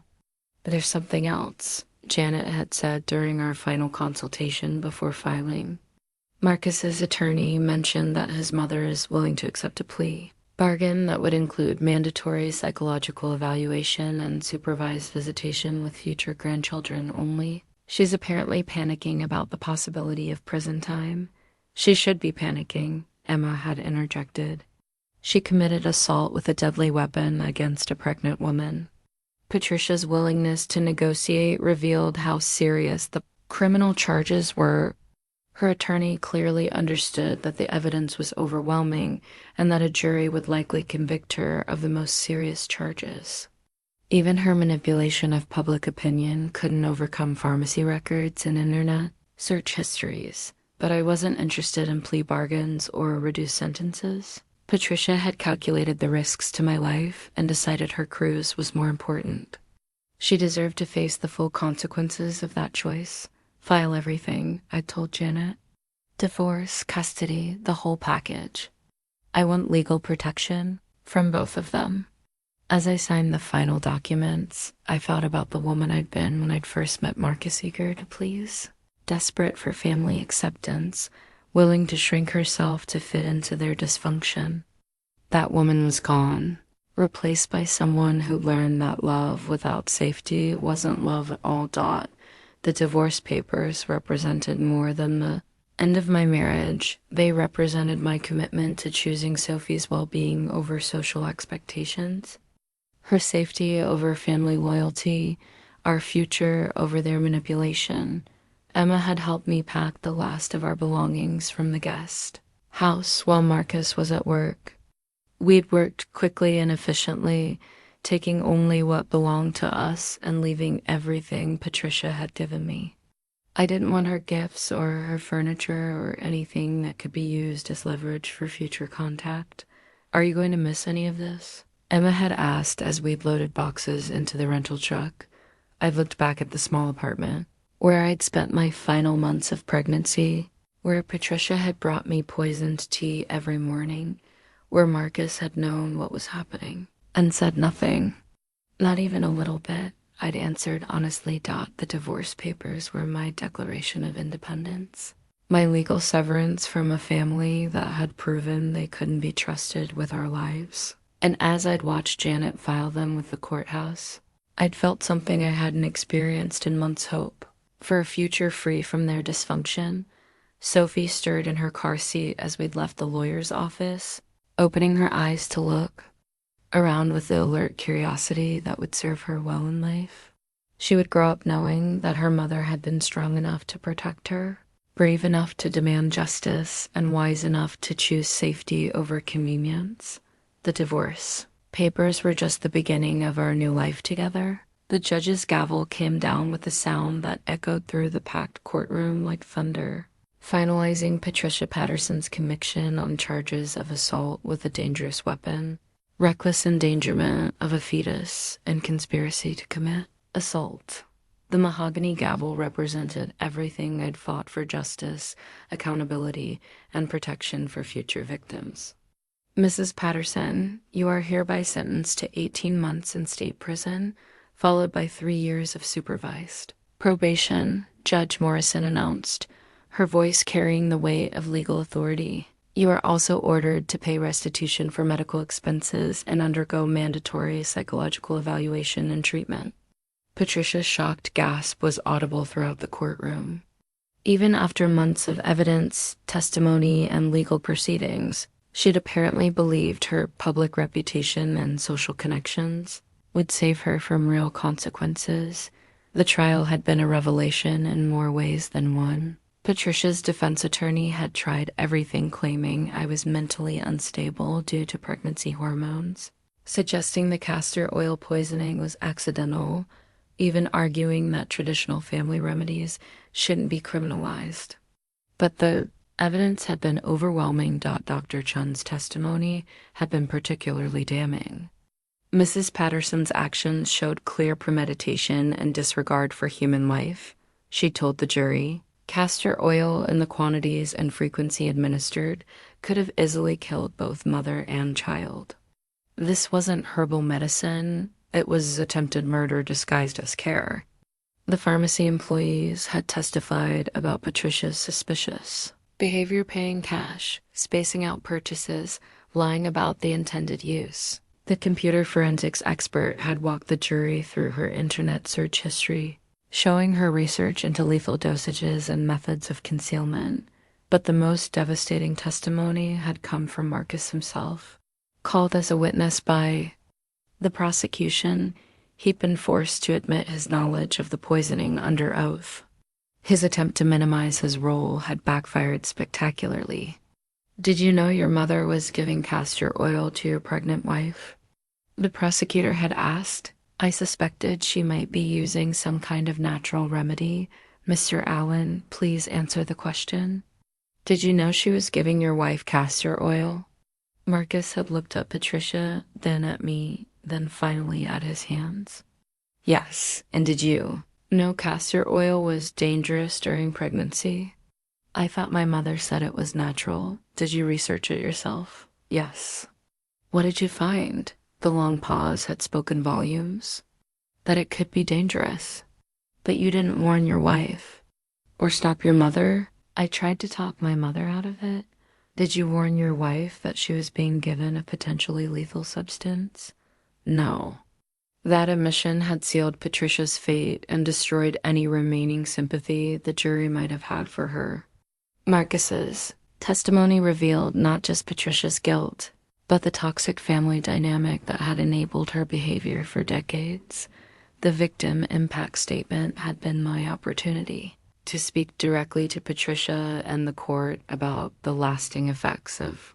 But there's something else, Janet had said during our final consultation before filing. Marcus's attorney mentioned that his mother is willing to accept a plea bargain that would include mandatory psychological evaluation and supervised visitation with future grandchildren only. She's apparently panicking about the possibility of prison time. She should be panicking, Emma had interjected. She committed assault with a deadly weapon against a pregnant woman. Patricia's willingness to negotiate revealed how serious the criminal charges were. Her attorney clearly understood that the evidence was overwhelming and that a jury would likely convict her of the most serious charges. Even her manipulation of public opinion couldn't overcome pharmacy records and internet search histories, but I wasn't interested in plea bargains or reduced sentences. Patricia had calculated the risks to my life and decided her cruise was more important. She deserved to face the full consequences of that choice. File everything, I told Janet. Divorce, custody, the whole package. I want legal protection from both of them. As I signed the final documents, I thought about the woman I'd been when I'd first met Marcus, eager to please, desperate for family acceptance, willing to shrink herself to fit into their dysfunction. That woman was gone, replaced by someone who learned that love without safety wasn't love at all. The divorce papers represented more than the end of my marriage. They represented my commitment to choosing Sophie's well-being over social expectations, her safety over family loyalty, our future over their manipulation. Emma had helped me pack the last of our belongings from the guest house while Marcus was at work. We'd worked quickly and efficiently, taking only what belonged to us and leaving everything Patricia had given me. I didn't want her gifts or her furniture or anything that could be used as leverage for future contact. Are you going to miss any of this? Emma had asked as we'd loaded boxes into the rental truck. I looked back at the small apartment, where I'd spent my final months of pregnancy, where Patricia had brought me poisoned tea every morning, where Marcus had known what was happening and said nothing. Not even a little bit, I'd answered honestly. The divorce papers were my declaration of independence, my legal severance from a family that had proven they couldn't be trusted with our lives. And as I'd watched Janet file them with the courthouse, I'd felt something I hadn't experienced in months: hope for a future free from their dysfunction. Sophie stirred in her car seat as we'd left the lawyer's office, opening her eyes to look around with the alert curiosity that would serve her well in life. She would grow up knowing that her mother had been strong enough to protect her, brave enough to demand justice, and wise enough to choose safety over convenience. The divorce papers were just the beginning of our new life together. The judge's gavel came down with a sound that echoed through the packed courtroom like thunder, finalizing Patricia Patterson's conviction on charges of assault with a dangerous weapon, reckless endangerment of a fetus, and conspiracy to commit assault. The mahogany gavel represented everything I'd fought for: justice, accountability, and protection for future victims. Mrs. Patterson, you are hereby sentenced to 18 months in state prison, followed by 3 years of supervised probation, Judge Morrison announced, her voice carrying the weight of legal authority. You are also ordered to pay restitution for medical expenses and undergo mandatory psychological evaluation and treatment. Patricia's shocked gasp was audible throughout the courtroom. Even after months of evidence, testimony, and legal proceedings, she'd apparently believed her public reputation and social connections would save her from real consequences. The trial had been a revelation in more ways than one. Patricia's defense attorney had tried everything, claiming I was mentally unstable due to pregnancy hormones, suggesting the castor oil poisoning was accidental, even arguing that traditional family remedies shouldn't be criminalized. But the evidence had been overwhelming. Dr. Chun's testimony had been particularly damning. Mrs. Patterson's actions showed clear premeditation and disregard for human life. She told the jury, castor oil in the quantities and frequency administered could have easily killed both mother and child. This wasn't herbal medicine, it was attempted murder disguised as care. The pharmacy employees had testified about Patricia's suspicious behavior, paying cash, spacing out purchases, lying about the intended use. The computer forensics expert had walked the jury through her internet search history, showing her research into lethal dosages and methods of concealment. But the most devastating testimony had come from Marcus himself. Called as a witness by the prosecution, he'd been forced to admit his knowledge of the poisoning under oath. His attempt to minimize his role had backfired spectacularly. "Did you know your mother was giving castor oil to your pregnant wife?" the prosecutor had asked. "I suspected she might be using some kind of natural remedy. Mr. Allen, please answer the question. Did you know she was giving your wife castor oil?" Marcus had looked at Patricia, then at me, then finally at his hands. "Yes, and did you know castor oil was dangerous during pregnancy?" "I thought my mother said it was natural. Did you research it yourself?" "Yes." "What did you find?" The long pause had spoken volumes. "That it could be dangerous. But you didn't warn your wife. Or stop your mother?" "I tried to talk my mother out of it." "Did you warn your wife that she was being given a potentially lethal substance?" "No." That admission had sealed Patricia's fate and destroyed any remaining sympathy the jury might have had for her. Marcus's testimony revealed not just Patricia's guilt, but the toxic family dynamic that had enabled her behavior for decades. The victim impact statement had been my opportunity to speak directly to Patricia and the court about the lasting effects of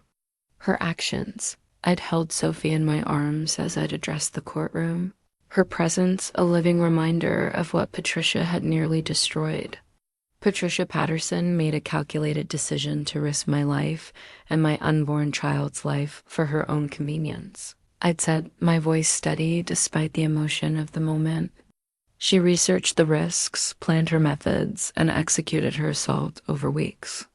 her actions. I'd held Sophie in my arms as I'd addressed the courtroom, her presence a living reminder of what Patricia had nearly destroyed. Patricia Patterson made a calculated decision to risk my life and my unborn child's life for her own convenience. I'd said, my voice steady despite the emotion of the moment. She researched the risks, planned her methods, and executed her assault over weeks.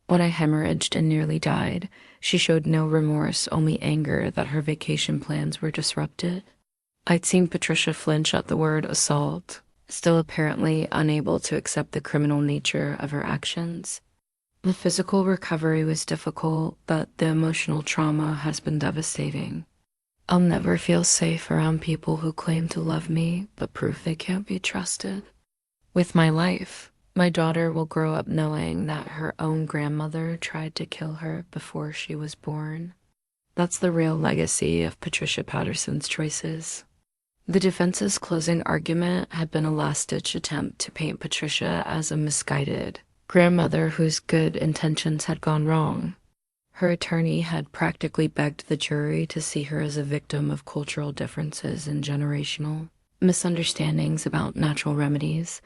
When I hemorrhaged and nearly died, she showed no remorse, only anger that her vacation plans were disrupted. I'd seen Patricia flinch at the word assault, still apparently unable to accept the criminal nature of her actions. The physical recovery was difficult, but the emotional trauma has been devastating. I'll never feel safe around people who claim to love me, but prove they can't be trusted. With my life, my daughter will grow up knowing that her own grandmother tried to kill her before she was born. That's the real legacy of Patricia Patterson's choices. The defense's closing argument had been a last-ditch attempt to paint Patricia as a misguided grandmother whose good intentions had gone wrong. Her attorney had practically begged the jury to see her as a victim of cultural differences and generational misunderstandings about natural remedies,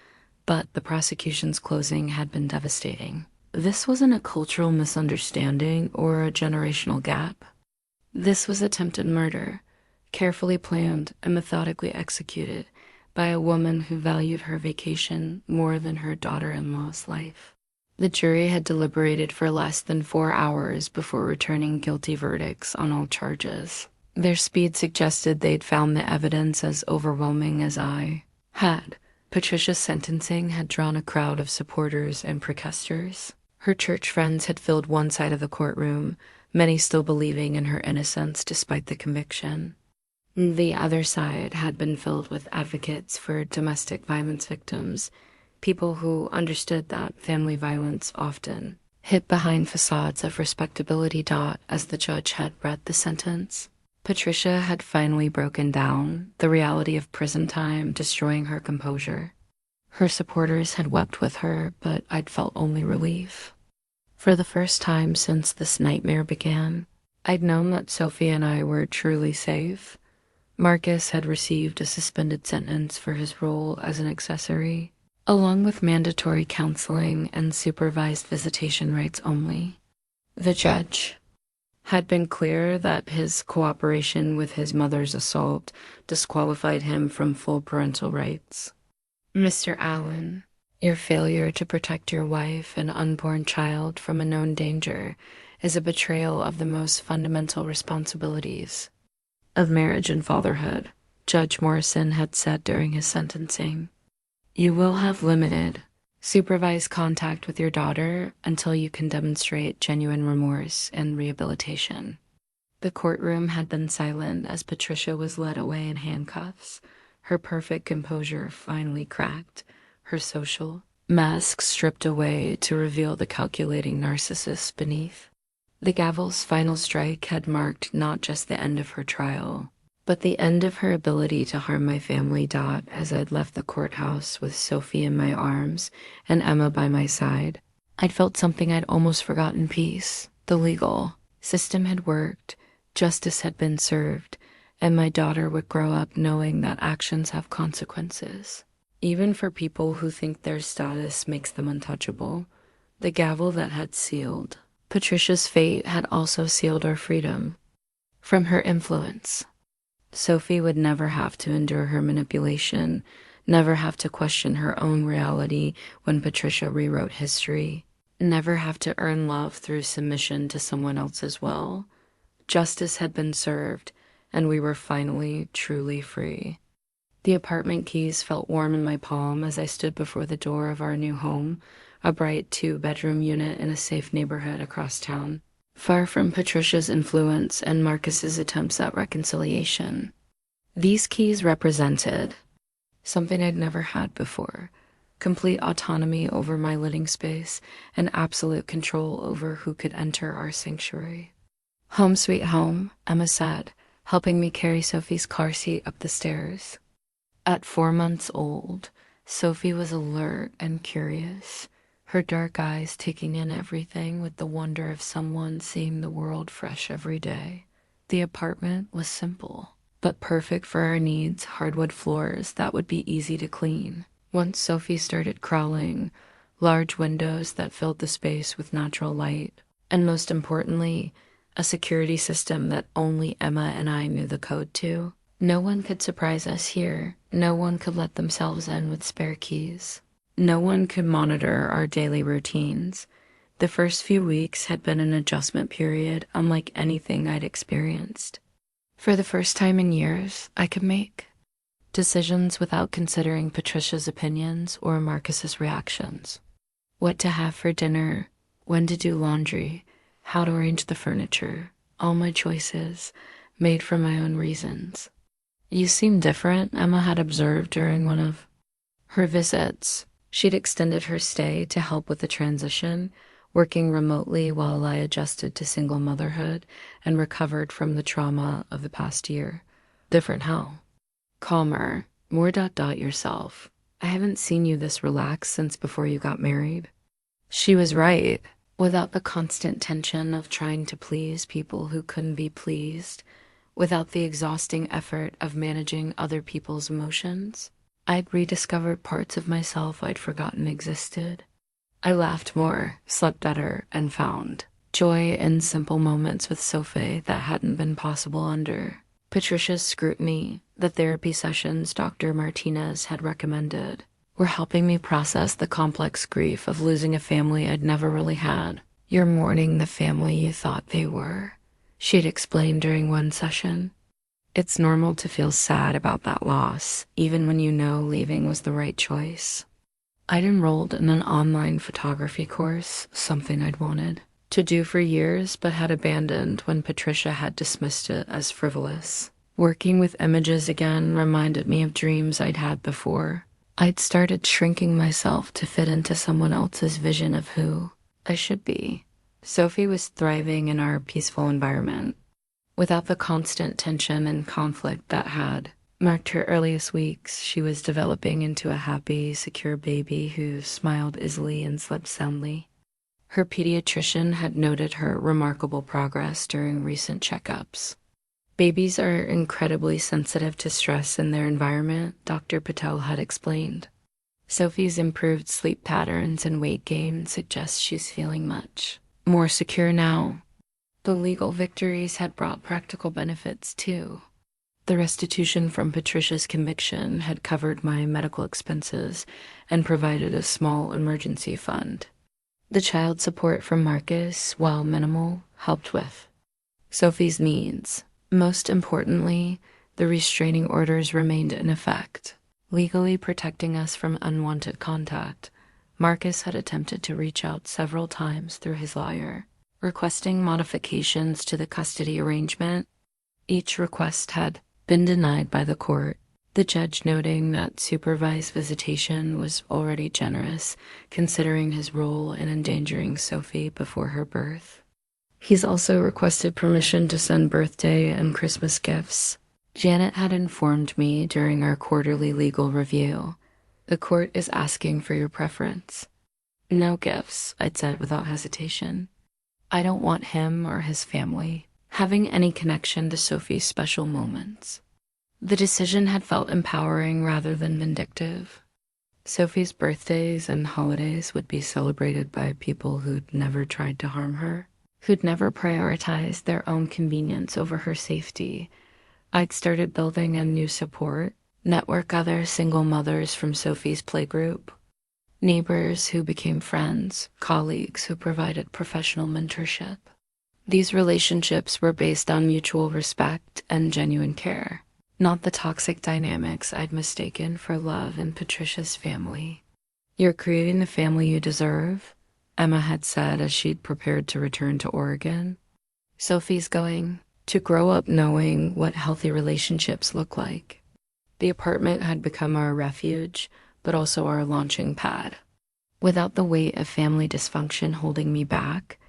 but the prosecution's closing had been devastating. This wasn't a cultural misunderstanding or a generational gap. This was attempted murder, carefully planned and methodically executed by a woman who valued her vacation more than her daughter-in-law's life. The jury had deliberated for less than 4 hours before returning guilty verdicts on all charges. Their speed suggested they'd found the evidence as overwhelming as I had. Patricia's sentencing had drawn a crowd of supporters and protesters. Her church friends had filled one side of the courtroom, many still believing in her innocence despite the conviction. The other side had been filled with advocates for domestic violence victims, people who understood that family violence often hid behind facades of respectability. As the judge had read the sentence, Patricia had finally broken down, the reality of prison time destroying her composure. Her supporters had wept with her, but I'd felt only relief. For the first time since this nightmare began, I'd known that Sophie and I were truly safe. Marcus had received a suspended sentence for his role as an accessory, along with mandatory counseling and supervised visitation rights only. The judge had been clear that his cooperation with his mother's assault disqualified him from full parental rights. Mr. Allen, your failure to protect your wife and unborn child from a known danger is a betrayal of the most fundamental responsibilities of marriage and fatherhood, Judge Morrison had said during his sentencing. You will have limited, supervised contact with your daughter until you can demonstrate genuine remorse and rehabilitation. The courtroom had been silent as Patricia was led away in handcuffs, her perfect composure finally cracked, her social mask stripped away to reveal the calculating narcissist beneath. The gavel's final strike had marked not just the end of her trial, but the end of her ability to harm my family. As I'd left the courthouse with Sophie in my arms and Emma by my side, I'd felt something I'd almost forgotten: peace. The legal system had worked, justice had been served, and my daughter would grow up knowing that actions have consequences. Even for people who think their status makes them untouchable, the gavel that had sealed Patricia's fate had also sealed our freedom from her influence. Sophie would never have to endure her manipulation, never have to question her own reality when Patricia rewrote history, never have to earn love through submission to someone else's will. Justice had been served, and we were finally truly free. The apartment keys felt warm in my palm as I stood before the door of our new home, a bright 2-bedroom unit in a safe neighborhood across town, far from Patricia's influence and Marcus's attempts at reconciliation. These keys represented something I'd never had before: complete autonomy over my living space and absolute control over who could enter our sanctuary. Home sweet home, Emma said, helping me carry Sophie's car seat up the stairs. At 4 months old, Sophie was alert and curious, her dark eyes taking in everything with the wonder of someone seeing the world fresh every day. The apartment was simple, but perfect for our needs: hardwood floors that would be easy to clean. Once Sophie started crawling, large windows that filled the space with natural light, and most importantly, a security system that only Emma and I knew the code to. No one could surprise us here. No one could let themselves in with spare keys. No one could monitor our daily routines. The first few weeks had been an adjustment period unlike anything I'd experienced. For the first time in years, I could make decisions without considering Patricia's opinions or Marcus's reactions. What to have for dinner, when to do laundry, how to arrange the furniture, all my choices made for my own reasons. You seem different, Emma had observed during one of her visits. She'd extended her stay to help with the transition, working remotely while I adjusted to single motherhood and recovered from the trauma of the past year. Different how? Calmer, more yourself. I haven't seen you this relaxed since before you got married. She was right. Without the constant tension of trying to please people who couldn't be pleased, without the exhausting effort of managing other people's emotions, I'd rediscovered parts of myself I'd forgotten existed. I laughed more, slept better, and found joy in simple moments with Sophie that hadn't been possible under Patricia's scrutiny. The therapy sessions Dr. Martinez had recommended were helping me process the complex grief of losing a family I'd never really had. You're mourning the family you thought they were, she'd explained during one session. It's normal to feel sad about that loss, even when you know leaving was the right choice. I'd enrolled in an online photography course, something I'd wanted to do for years but had abandoned when Patricia had dismissed it as frivolous. Working with images again reminded me of dreams I'd had before. I'd started shrinking myself to fit into someone else's vision of who I should be. Sophie was thriving in our peaceful environment, without the constant tension and conflict that had marked her earliest weeks. She was developing into a happy, secure baby who smiled easily and slept soundly. Her pediatrician had noted her remarkable progress during recent checkups. Babies are incredibly sensitive to stress in their environment, Dr. Patel had explained. Sophie's improved sleep patterns and weight gain suggest she's feeling much more secure now. The legal victories had brought practical benefits too. The restitution from Patricia's conviction had covered my medical expenses and provided a small emergency fund. The child support from Marcus, while minimal, helped with Sophie's needs. Most importantly, the restraining orders remained in effect, legally protecting us from unwanted contact. Marcus had attempted to reach out several times through his lawyer, requesting modifications to the custody arrangement. Each request had been denied by the court, the judge noting that supervised visitation was already generous, considering his role in endangering Sophie before her birth. He's also requested permission to send birthday and Christmas gifts. Janet had informed me during our quarterly legal review. The court is asking for your preference. No gifts, I'd said without hesitation. I don't want him or his family having any connection to Sophie's special moments. The decision had felt empowering rather than vindictive. Sophie's birthdays and holidays would be celebrated by people who'd never tried to harm her, who'd never prioritized their own convenience over her safety. I'd started building a new support network, other single mothers from Sophie's playgroup, neighbors who became friends, colleagues who provided professional mentorship. These relationships were based on mutual respect and genuine care, not the toxic dynamics I'd mistaken for love in Patricia's family. You're creating the family you deserve, Emma had said as she'd prepared to return to Oregon. Sophie's going to grow up knowing what healthy relationships look like. The apartment had become our refuge, but also our launching pad. Without the weight of family dysfunction holding me back,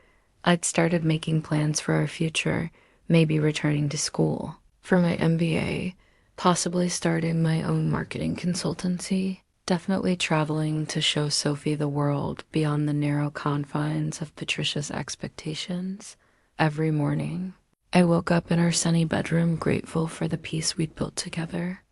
I'd started making plans for our future, maybe returning to school for my MBA, possibly starting my own marketing consultancy, definitely traveling to show Sophie the world beyond the narrow confines of Patricia's expectations. Every morning, I woke up in our sunny bedroom grateful for the peace we'd built together.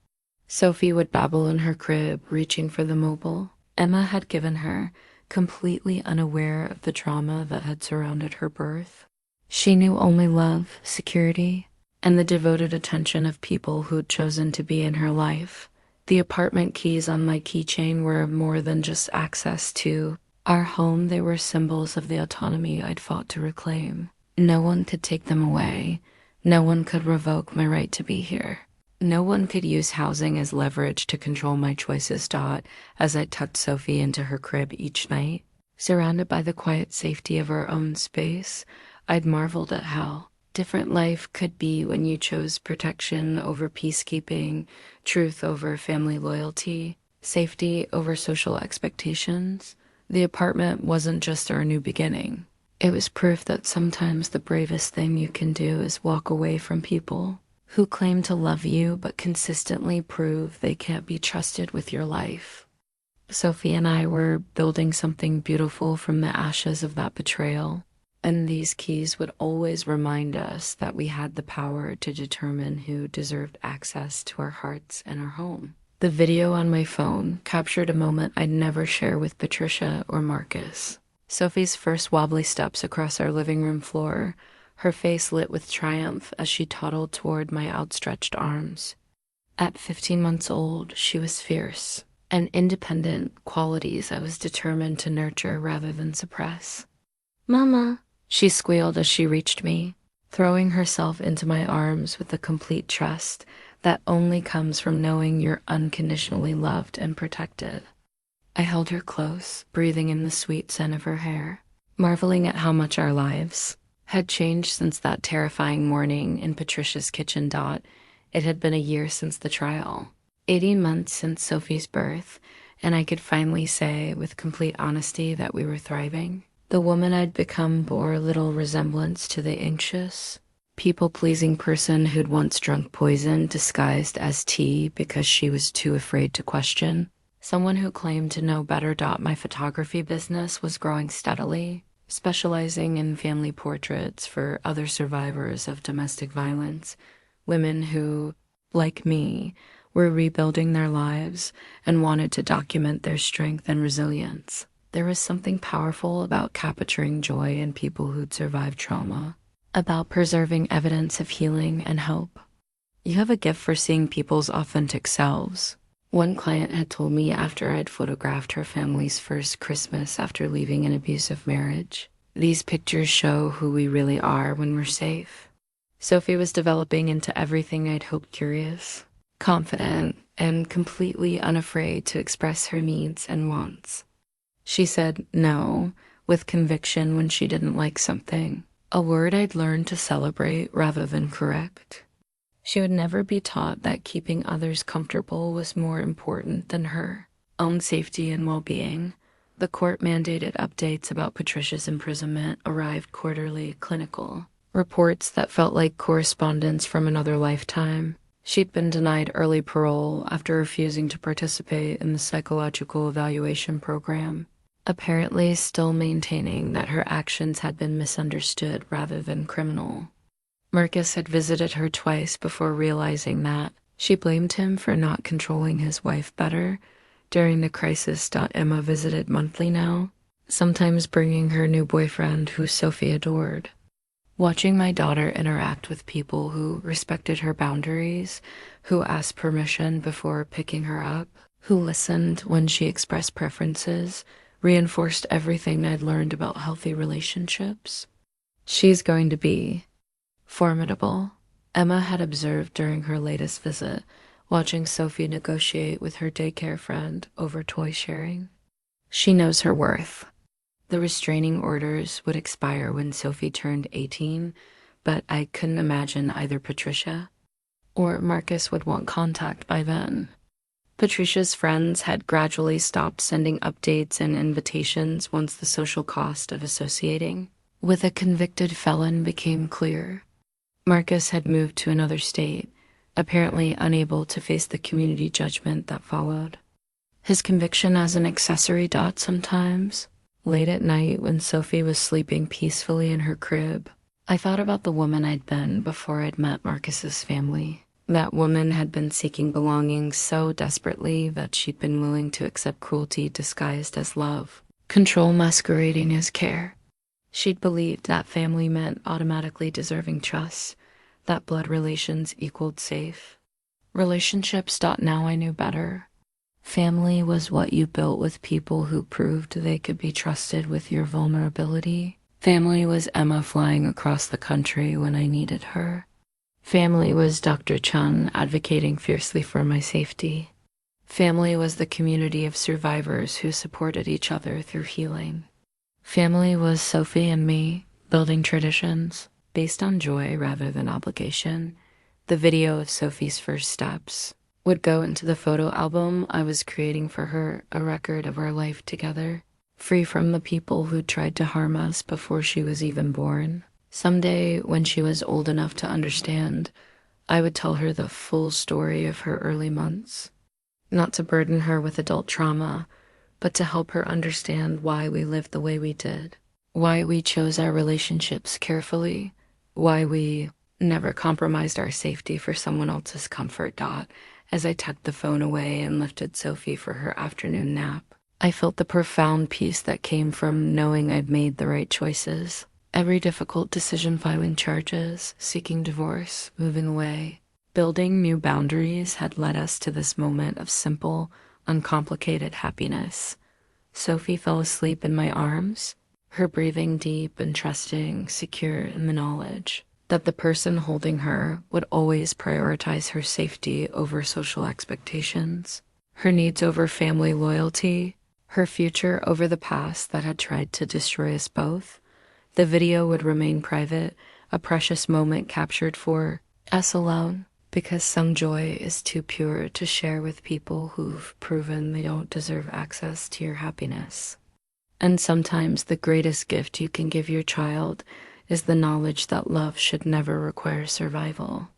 Sophie would babble in her crib, reaching for the mobile Emma had given her, completely unaware of the trauma that had surrounded her birth. She knew only love, security, and the devoted attention of people who'd chosen to be in her life. The apartment keys on my keychain were more than just access to our home. They were symbols of the autonomy I'd fought to reclaim. No one could take them away. No one could revoke my right to be here. No one could use housing as leverage to control my choices. As I tucked Sophie into her crib each night, surrounded by the quiet safety of our own space, I'd marveled at how different life could be when you chose protection over peacekeeping, truth over family loyalty, safety over social expectations. The apartment wasn't just our new beginning. It was proof that sometimes the bravest thing you can do is walk away from people who claim to love you but consistently prove they can't be trusted with your life. Sophie and I were building something beautiful from the ashes of that betrayal, and these keys would always remind us that we had the power to determine who deserved access to our hearts and our home. The video on my phone captured a moment I'd never share with Patricia or Marcus. Sophie's first wobbly steps across our living room floor, her face lit with triumph as she toddled toward my outstretched arms. At 15 months old, she was fierce and independent, qualities I was determined to nurture rather than suppress. "Mama," she squealed as she reached me, throwing herself into my arms with the complete trust that only comes from knowing you're unconditionally loved and protected. I held her close, breathing in the sweet scent of her hair, marveling at how much our lives had changed since that terrifying morning in Patricia's kitchen. It had been a year since the trial, 18 months since Sophie's birth, and I could finally say with complete honesty that we were thriving. The woman I'd become bore little resemblance to the anxious, people-pleasing person who'd once drunk poison disguised as tea because she was too afraid to question. Someone who claimed to know better. My photography business was growing steadily, specializing in family portraits for other survivors of domestic violence, women who, like me, were rebuilding their lives and wanted to document their strength and resilience. There was something powerful about capturing joy in people who'd survived trauma. about preserving evidence of healing and hope. You have a gift for seeing people's authentic selves. One client had told me after I'd photographed her family's first Christmas after leaving an abusive marriage, "These pictures show who we really are when we're safe." Sophie was developing into everything I'd hoped curious, confident, and completely unafraid to express her needs and wants. She said no with conviction when she didn't like something, a word I'd learned to celebrate rather than correct. She would never be taught that keeping others comfortable was more important than her own safety and well-being. The court-mandated updates about Patricia's imprisonment arrived quarterly, clinical. Reports that felt like correspondence from another lifetime. She'd been denied early parole after refusing to participate in the psychological evaluation program, apparently still maintaining that her actions had been misunderstood rather than criminal. Marcus had visited her twice before realizing that. She blamed him for not controlling his wife better during the crisis. Emma visited monthly now, sometimes bringing her new boyfriend who Sophie adored. Watching my daughter interact with people who respected her boundaries, who asked permission before picking her up, who listened when she expressed preferences, reinforced everything I'd learned about healthy relationships. She's going to be formidable, Emma had observed during her latest visit, watching Sophie negotiate with her daycare friend over toy sharing. She knows her worth. The restraining orders would expire when Sophie turned 18, but I couldn't imagine either Patricia or Marcus would want contact by then. Patricia's friends had gradually stopped sending updates and invitations once the social cost of associating with a convicted felon became clear. Marcus had moved to another state, apparently unable to face the community judgment that followed. His conviction as an accessory. Sometimes, late at night when Sophie was sleeping peacefully in her crib, I thought about the woman I'd been before I'd met Marcus's family. That woman had been seeking belonging so desperately that she'd been willing to accept cruelty disguised as love, control masquerading as care. She'd believed that family meant automatically deserving trust, that blood relations equaled safe. Relationships. Now I knew better. Family was what you built with people who proved they could be trusted with your vulnerability. Family was Emma flying across the country when I needed her. Family was Dr. Chun advocating fiercely for my safety. Family was the community of survivors who supported each other through healing. Family was Sophie and me, building traditions based on joy rather than obligation. The video of Sophie's first steps would go into the photo album I was creating for her, a record of our life together, free from the people who tried to harm us before she was even born. Someday, when she was old enough to understand, I would tell her the full story of her early months, not to burden her with adult trauma, but to help her understand why we lived the way we did, why we chose our relationships carefully, why we never compromised our safety for someone else's comfort. As I tucked the phone away and lifted Sophie for her afternoon nap, I felt the profound peace that came from knowing I'd made the right choices. Every difficult decision, filing charges, seeking divorce, moving away, building new boundaries, had led us to this moment of simple, uncomplicated happiness. Sophie fell asleep in my arms, her breathing deep and trusting, secure in the knowledge that the person holding her would always prioritize her safety over social expectations, her needs over family loyalty, her future over the past that had tried to destroy us both. The video would remain private, a precious moment captured for us alone, because some joy is too pure to share with people who've proven they don't deserve access to your happiness. And sometimes the greatest gift you can give your child is the knowledge that love should never require survival.